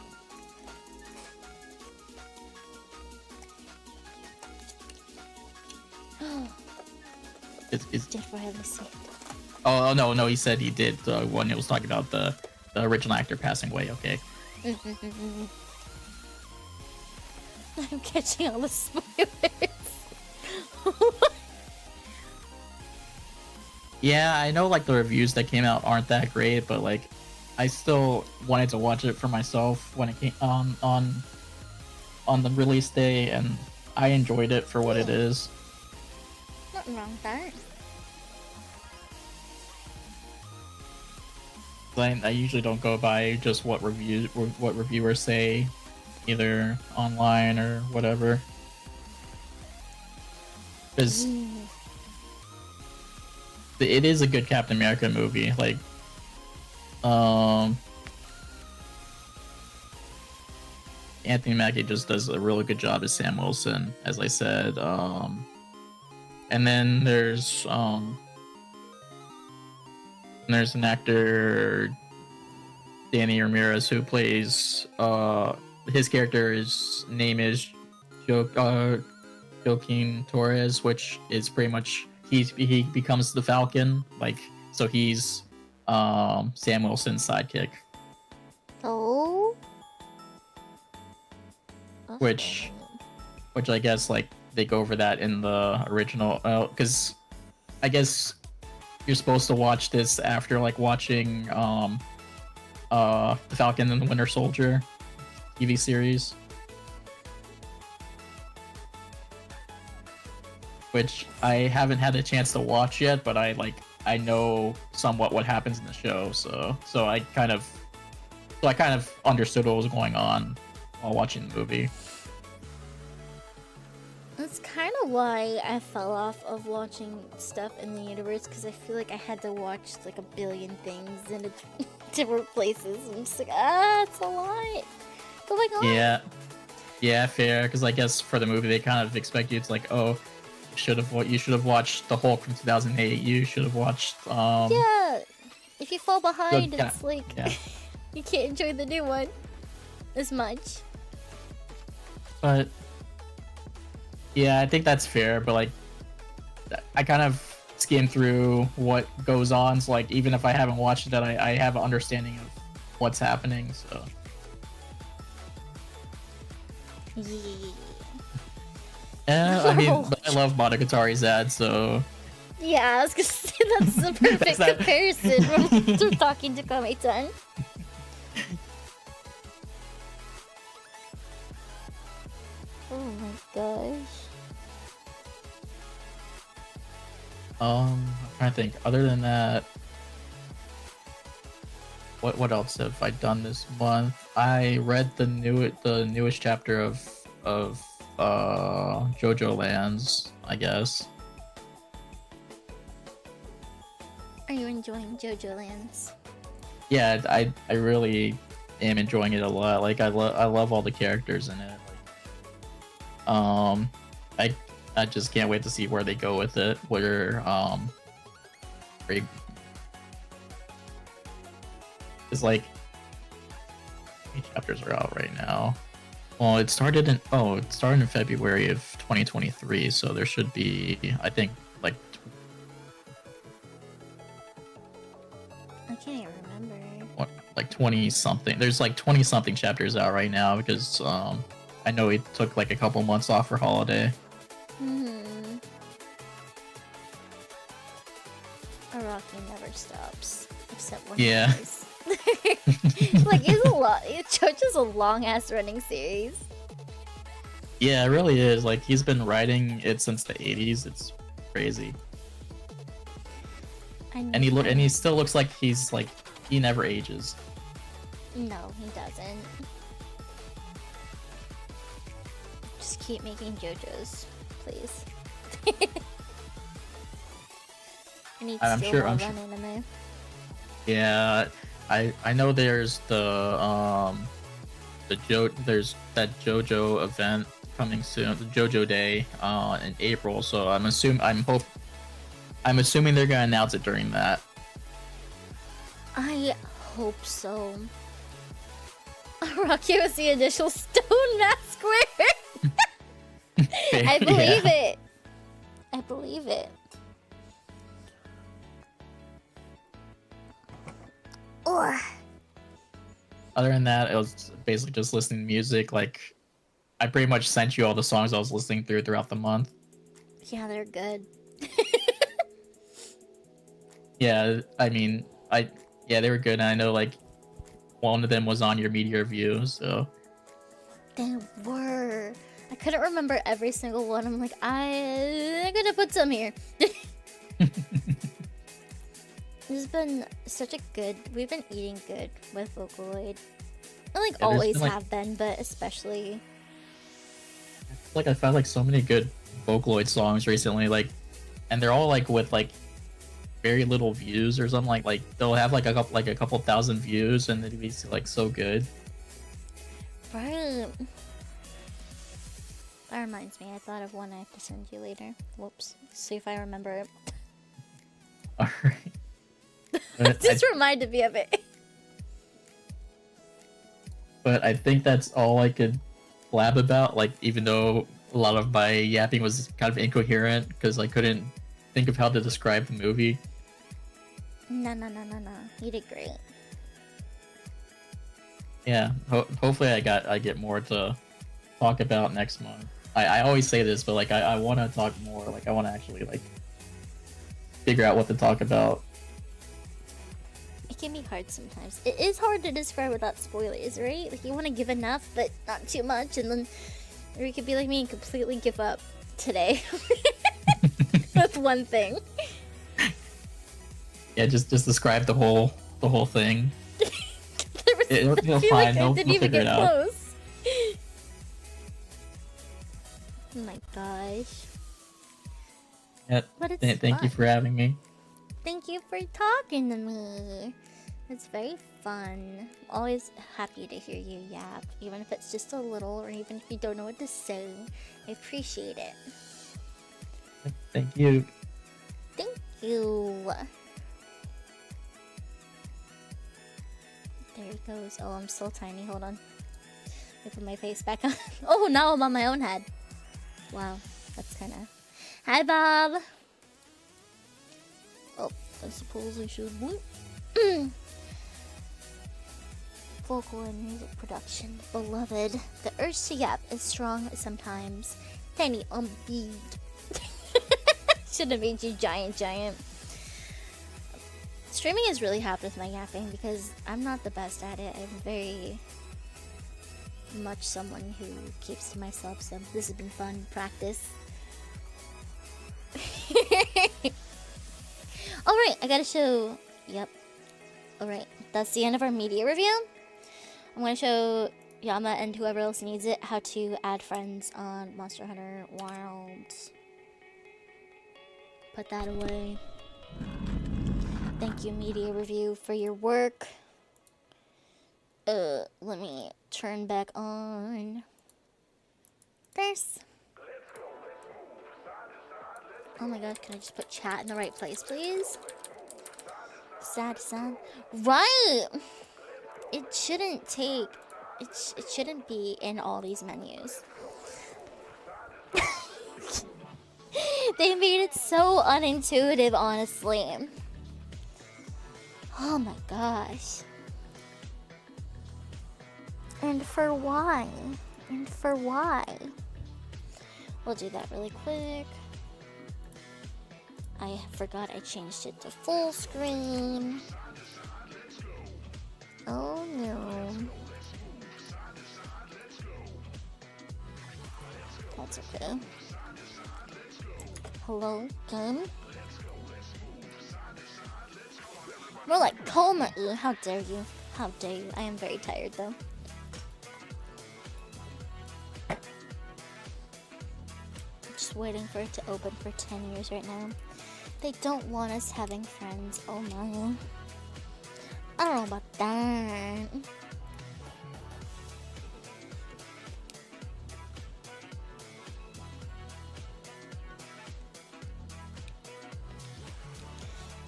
It's Jennifer, let me see it. Oh no, he said he did when he was talking about the original actor passing away. Okay. I'm catching all the spoilers. Yeah, I know like the reviews that came out aren't that great, but like I still wanted to watch it for myself when it came on the release day, and I enjoyed it for what it is. Nothing wrong with that. I usually don't go by just what reviewers say, either online or whatever. Because it is a good Captain America movie. Like, Anthony Mackie just does a really good job as Sam Wilson, as I said. And then there's an actor, Danny Ramirez, who plays his character's name is Joaquin Torres, which is pretty much he becomes the Falcon, like, so he's Sam Wilson's sidekick. Oh. Which I guess like they go over that in the original, because I guess you're supposed to watch this after like watching the Falcon and the Winter Soldier TV series, which I haven't had a chance to watch yet, but I know somewhat what happens in the show, so I kind of understood what was going on while watching the movie. That's kind of why I fell off of watching stuff in the universe, because I feel like I had to watch like a billion things in different places. I'm just like, it's a lot going on. Yeah, fair. Because I guess for the movie they kind of expect you to like, oh, you should have watched the Hulk from 2008. You should have watched. Yeah, if you fall behind, yeah, it's like yeah. you can't enjoy the new one as much. But yeah, I think that's fair. But like, I kind of skim through what goes on, so like even if I haven't watched it, I have an understanding of what's happening. So yeah, I mean, but I love Monogatari's ad, so yeah, I was gonna say that's the perfect comparison when we're talking to Kame-tan. Oh my gosh. I'm trying to think. Other than that, what else have I done this month? I read the newest chapter of JoJo Lands, I guess. Are you enjoying JoJo Lands? Yeah, I really am enjoying it a lot. Like I love all the characters in it. Like, I just can't wait to see where they go with it. It's like, how many chapters are out right now? Well, it started in February of 2023, so there should be, I think, like, I can't even remember. Like 20 something. There's like 20 something chapters out right now because I know he took like a couple months off for holiday. Araki never stops, except when Yeah. he dies. Like, it's a lot. JoJo's a long ass running series. Yeah, it really is. Like, he's been writing it since the 80s. It's crazy. And he still looks like he's like, he never ages. No, he doesn't. Just keep making JoJo's, please. I need I'm still sure- more I'm run anime. Yeah, I know there's there's that JoJo event coming soon, the JoJo Day, in April. So I'm assuming they're gonna announce it during that. I hope so. Rocky was the initial stone mask wearer. I believe it. I believe it. Or Other than that, it was basically just listening to music. Like, I pretty much sent you all the songs I was listening throughout the month. yeah, they're good. Yeah, I mean, they were good. And I know like one of them was on your media review, so They were. I couldn't remember every single one. I'm like, I'm gonna put some here. It's been such a good. We've been eating good with Vocaloid. I like Yeah, always been, like, have been, but especially. like I found like so many good Vocaloid songs recently, like, and they're all like with like very little views or something. Like they'll have like a couple thousand views, and it'd be like so good. Right. That reminds me, I thought of one I have to send you later. Whoops. See if I remember it. Alright. Just reminded me of it. But I think that's all I could blab about. Like, even though a lot of my yapping was kind of incoherent because I couldn't think of how to describe the movie. No. You did great. Yeah, hopefully I get more to talk about next month. I always say this, but like I want to talk more. Like, I want to actually like figure out what to talk about. It can be hard sometimes. It is hard to describe without spoilers, right? Like, you want to give enough, but not too much, and then or you could be like me and completely give up today with one thing. Yeah, just describe the whole thing. It'll I feel fine. like I They'll didn't even figure it get out. close. Oh my gosh. Yeah, But it's thank you fun. for having me. Thank you for talking to me. It's very fun. I'm always happy to hear you yap, even if it's just a little, or even if you don't know what to say. I appreciate it. Thank you. Thank you. There it goes. Oh, I'm still tiny. Hold on. Let me put my face back on. Oh, now I'm on my own head. Wow, that's kind of... Hi, Bob. Oh, I suppose I should blink. Vocal and music production. Beloved. The urge to yap is strong sometimes. Tiny bead. Should have made you giant. Streaming is really hard with my yapping because I'm not the best at it. I'm very much someone who keeps to myself, so this has been fun practice. Alright, I gotta show... Yep. Alright, that's the end of our media review. I'm gonna show Yama and whoever else needs it how to add friends on Monster Hunter Wilds. Put that away. Thank you, media review, for your work. Let me turn back on this. Oh my god, can I just put chat in the right place, please? Sad. Right! It shouldn't take... It shouldn't be in all these menus. They made it so unintuitive, honestly. Oh my gosh. And for why? We'll do that really quick. I forgot I changed it to full screen. Oh no. That's okay. Hello, game? More like coma-y. How dare you? I am very tired though. Just waiting for it to open for 10 years right now. They don't want us having friends. Oh my. I don't know about that.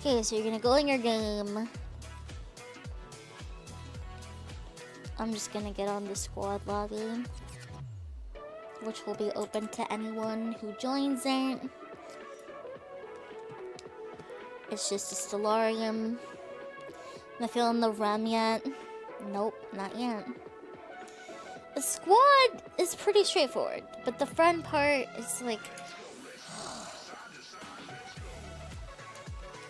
Okay, so you're gonna go in your game. I'm just gonna get on the squad lobby, which will be open to anyone who joins it. It's just a Stellarium. Am I feeling the REM yet? Nope, not yet. The squad is pretty straightforward, but the friend part is like...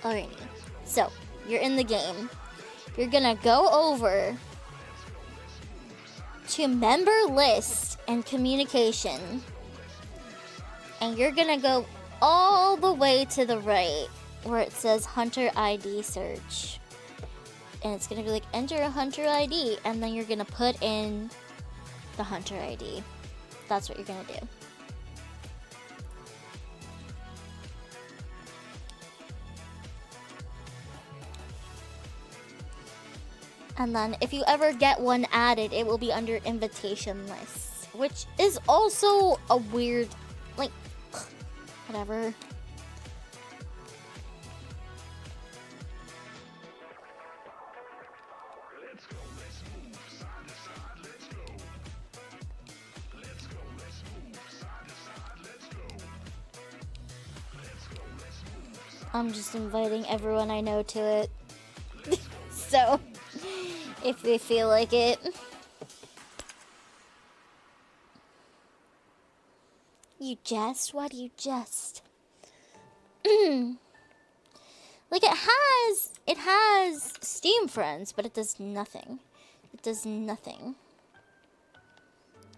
Alrighty, so you're in the game. You're gonna go over to member list and communication, and you're gonna go all the way to the right where it says Hunter ID search, and it's gonna be like enter a Hunter ID, and then you're gonna put in the Hunter ID. That's what you're gonna do. And then if you ever get one added, it will be under invitation lists, which is also a weird, like, whatever. I'm just inviting everyone I know to it. So, if they feel like it. You jest? Why do you jest? Like, it has Steam friends, but it does nothing. It does nothing.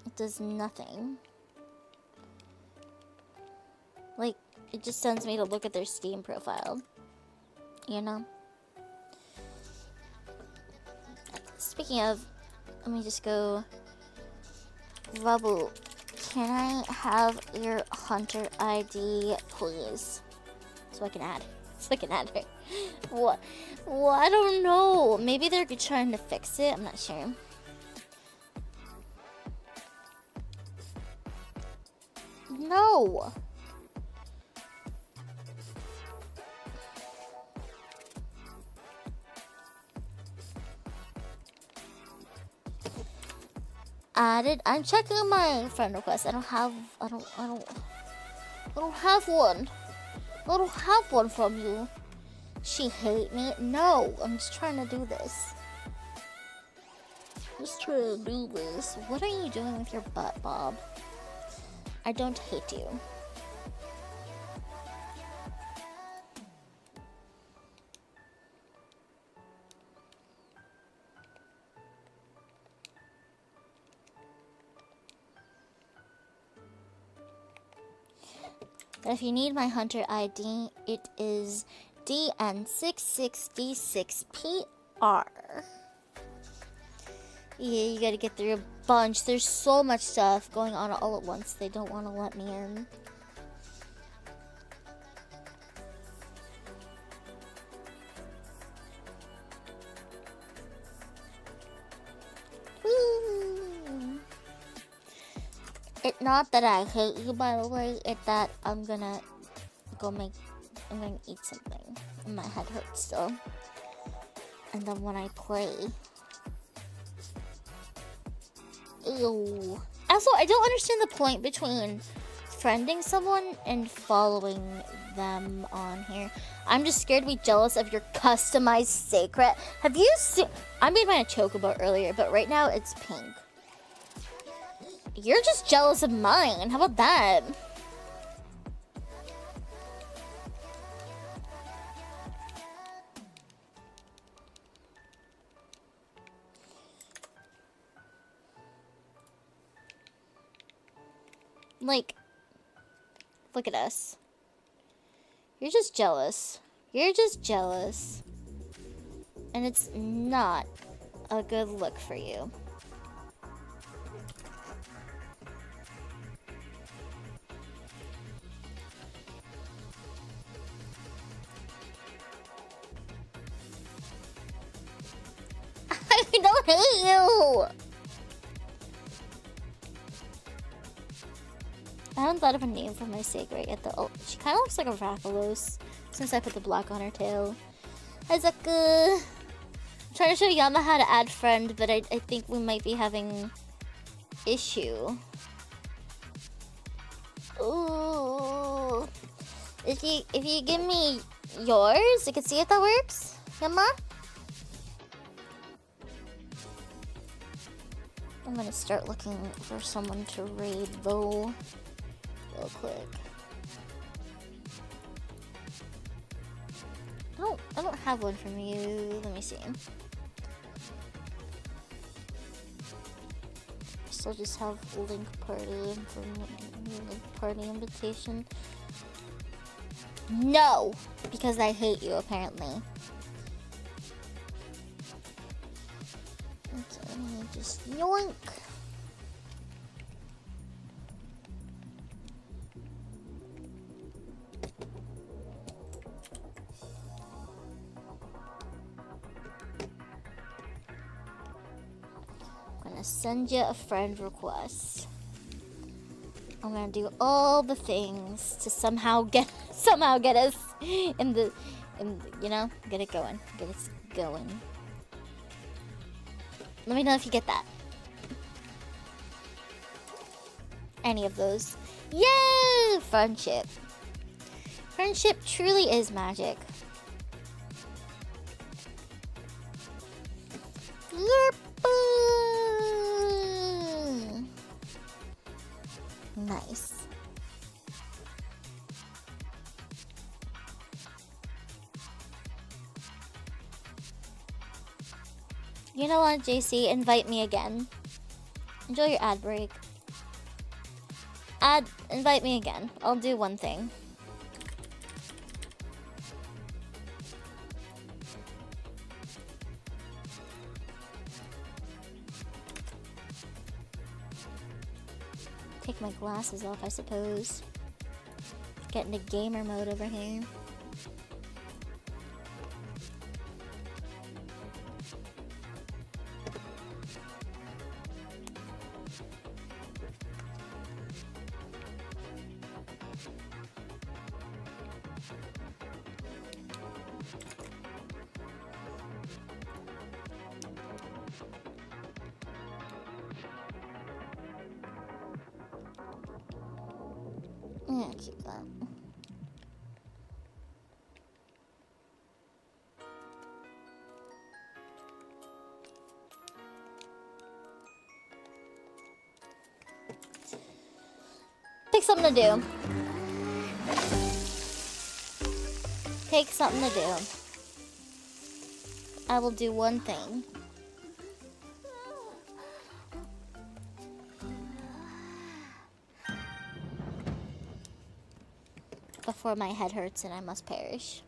It does nothing. Like, it just sends me to look at their Steam profile. You know? Speaking of, let me just go. Rabu, can I have your Hunter ID, please? So I can add. So I can add her. What? Well, I don't know. Maybe they're trying to fix it. I'm not sure. No. Added. I'm checking my friend request. I don't have one. I don't have one from you. She hate me? No, I'm just trying to do this. What are you doing with your butt, Bob? I don't hate you. If you need my Hunter ID, it is DN66D6PR. Yeah, you gotta get through a bunch. There's so much stuff going on all at once. They don't want to let me in. Woo. It's not that I hate you, by the way. It's that I'm gonna eat something. And my head hurts still. And then when I play... Ew. Also, I don't understand the point between friending someone and following them on here. I'm just scared to be jealous of your customized sacred. Have you seen... I made mine a chocobo earlier, but right now it's pink. You're just jealous of mine. How about that? Like, look at us. You're just jealous. You're just jealous. And it's not a good look for you. I don't hate you! I haven't thought of a name for my Sacred yet though. Oh, she kind of looks like a Rathalos. since I put the black on her tail. Hi, Zucka. I'm trying to show Yama how to add friend, but I think we might be having issue. Ooh. If you give me yours, you can see if that works. Yama? I'm gonna start looking for someone to raid though, real quick. I don't have one from you. Let me see. So just have link party invitation. No, because I hate you apparently. Okay, let me just yoink. I'm gonna send you a friend request. I'm gonna do all the things to somehow get us in the you know, get it going. Get us going. Let me know if you get that. Any of those. Yay! Friendship. Friendship truly is magic. Nice. You know what, JC? Invite me again. Enjoy your ad break. Invite me again. I'll do one thing. Take my glasses off, I suppose. Get into gamer mode over here. Yeah, keep that. Pick something to do. Pick something to do. I will do one thing. Before my head hurts and I must perish.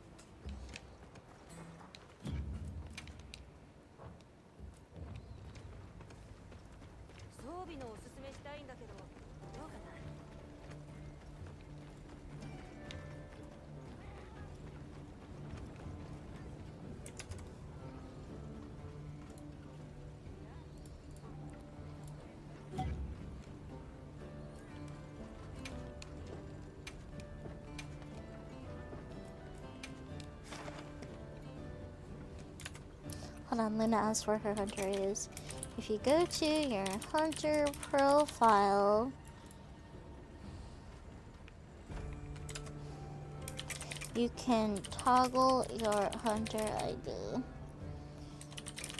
Hold on, Luna asked where her hunter is. If you go to your hunter profile, you can toggle your hunter ID.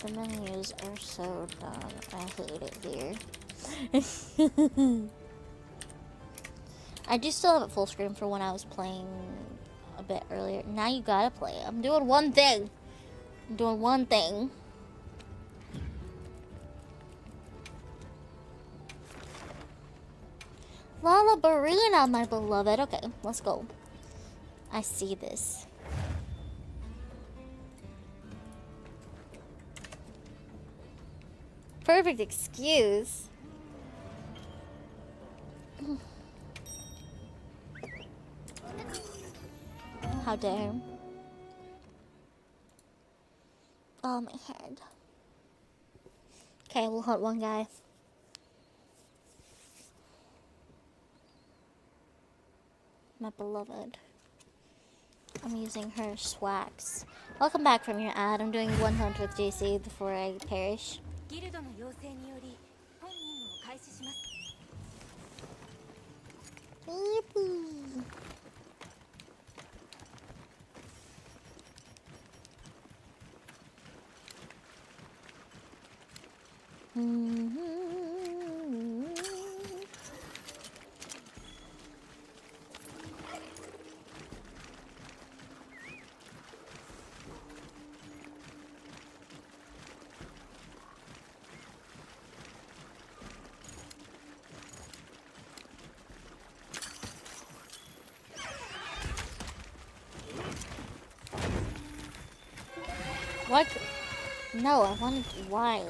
The menus are so dumb. I hate it here. I do still have it full screen for when I was playing a bit earlier. Now you gotta play it. I'm doing one thing. I'm doing one thing. Lala Barina, my beloved. Okay, let's go. I see this. Perfect excuse. How dare. Oh, my head. Okay, we'll hunt one guy. My beloved. I'm using her swags. Welcome back from your ad. I'm doing one hunt with JC before I perish. Yippee. What? No, I wanted why?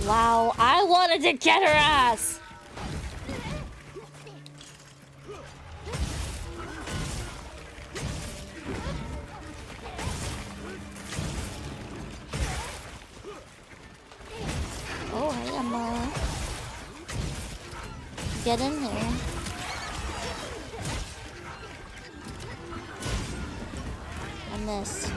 Wow, I wanted to get her ass. Oh, hey, Emma. Get in here. I missed.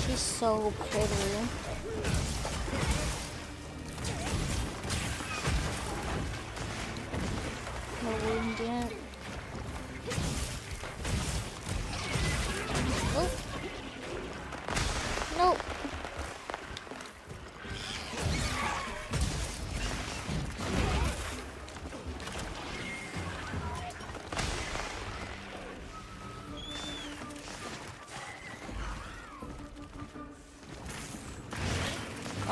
She's so pretty. No wound yet. Oh. Nope.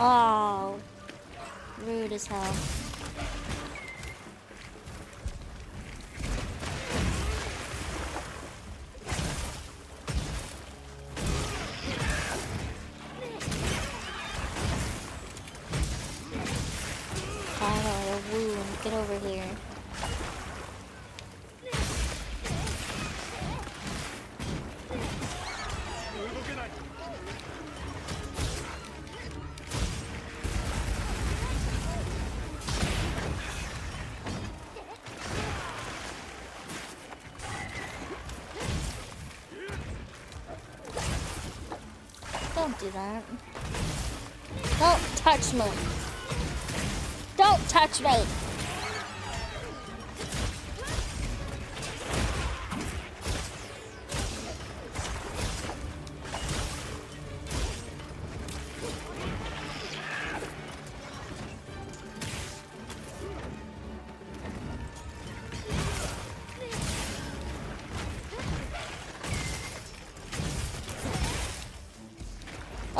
Oh, rude as hell. Finally, a wound. Get over here. Don't do that. Don't touch me. Don't touch me.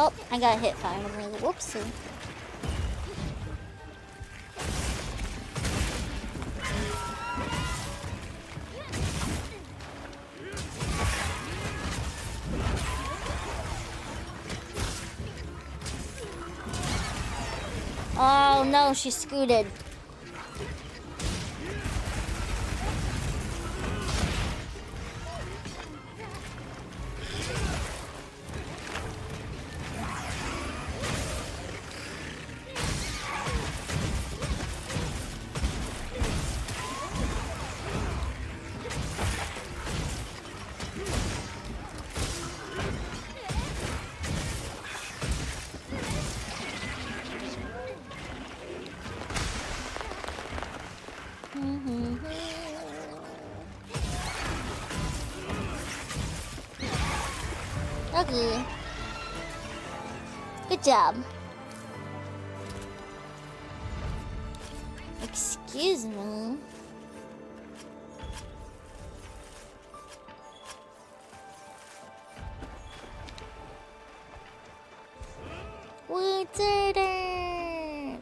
Oh, I got hit finally. Whoopsie. Oh no, she scooted. Okay. Good job. Excuse me. We did it!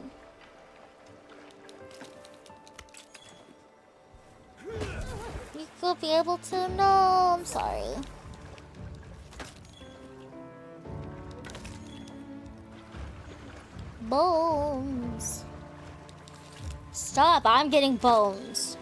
You could be able to? No, I'm sorry. Bones. Stop, I'm getting bones.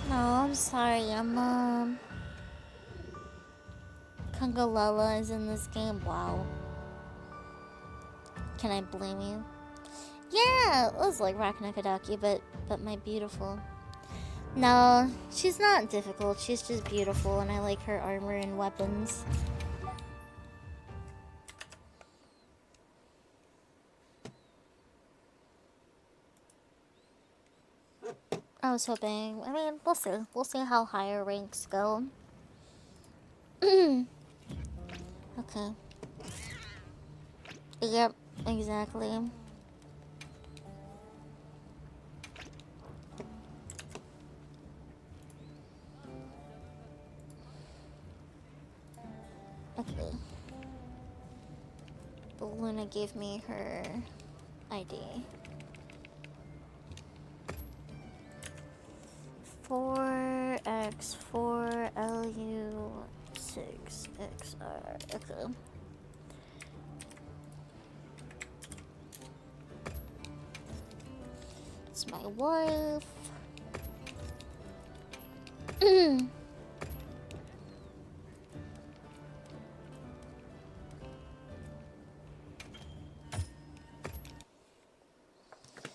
No, I'm sorry, Kungalella is in this game. Wow. Can I blame you? Yeah, it was like Rakanakadaki, but my beautiful. No, she's not difficult. She's just beautiful, and I like her armor and weapons. I was hoping. I mean, we'll see. We'll see how higher ranks go. Okay. Yep, exactly. Okay. Luna gave me her ID. 4X4LU6XR. Okay. It's my wife.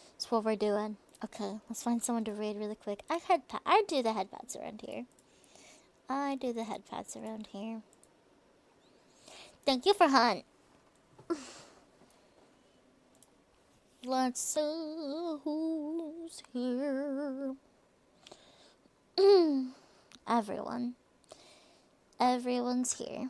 That's what we're doing. Okay, let's find someone to raid really quick. I do the head pats around here. I do the head pats around here. Thank you for Hunt. Let's see who's here. Everyone. Everyone's here.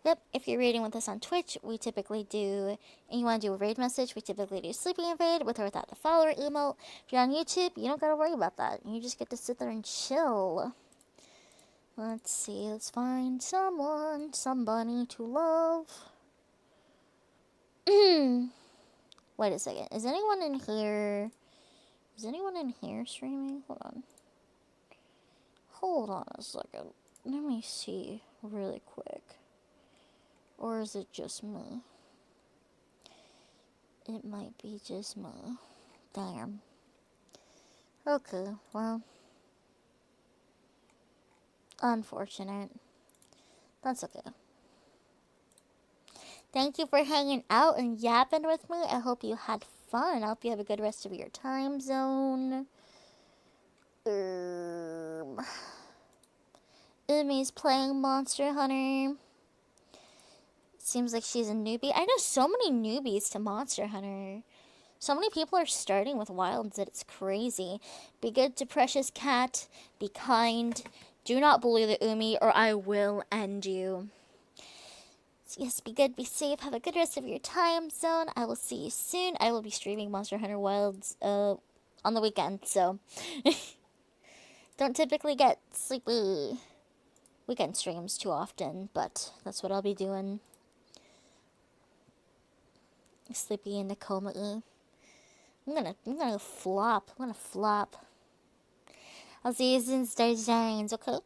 Yep, if you're raiding with us on Twitch, we typically do, and you want to do a raid message, we typically do Sleepy Invade with or without the follower emote. If you're on YouTube, you don't gotta worry about that. You just get to sit there and chill. Let's see, let's find someone, somebody to love. Wait a second, is anyone in here? Is anyone in here streaming? Hold on. Hold on a second. Let me see really quick. Or is it just me? It might be just me. Damn. Okay, well. Unfortunate. That's okay. Thank you for hanging out and yapping with me. I hope you had fun. I hope you have a good rest of your time zone. Umi's playing Monster Hunter. Seems like she's a newbie. I know so many newbies to Monster Hunter. So many people are starting with wilds that it's crazy. Be good to Precious Cat. Be kind. Do not bully the Umi or I will end you. So yes, be good, be safe. Have a good rest of your time zone. I will see you soon. I will be streaming Monster Hunter Wilds on the weekend, so don't typically get sleepy weekend streams too often, but that's what I'll be doing. Sleepy and Nakoma-y. I'm gonna flop. I'm gonna flop. I'll see you soon, starshines, okay?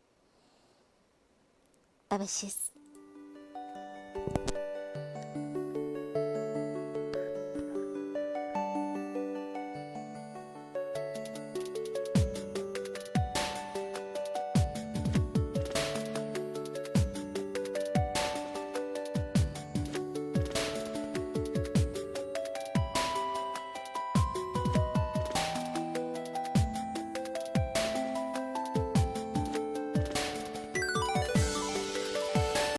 Bye bye,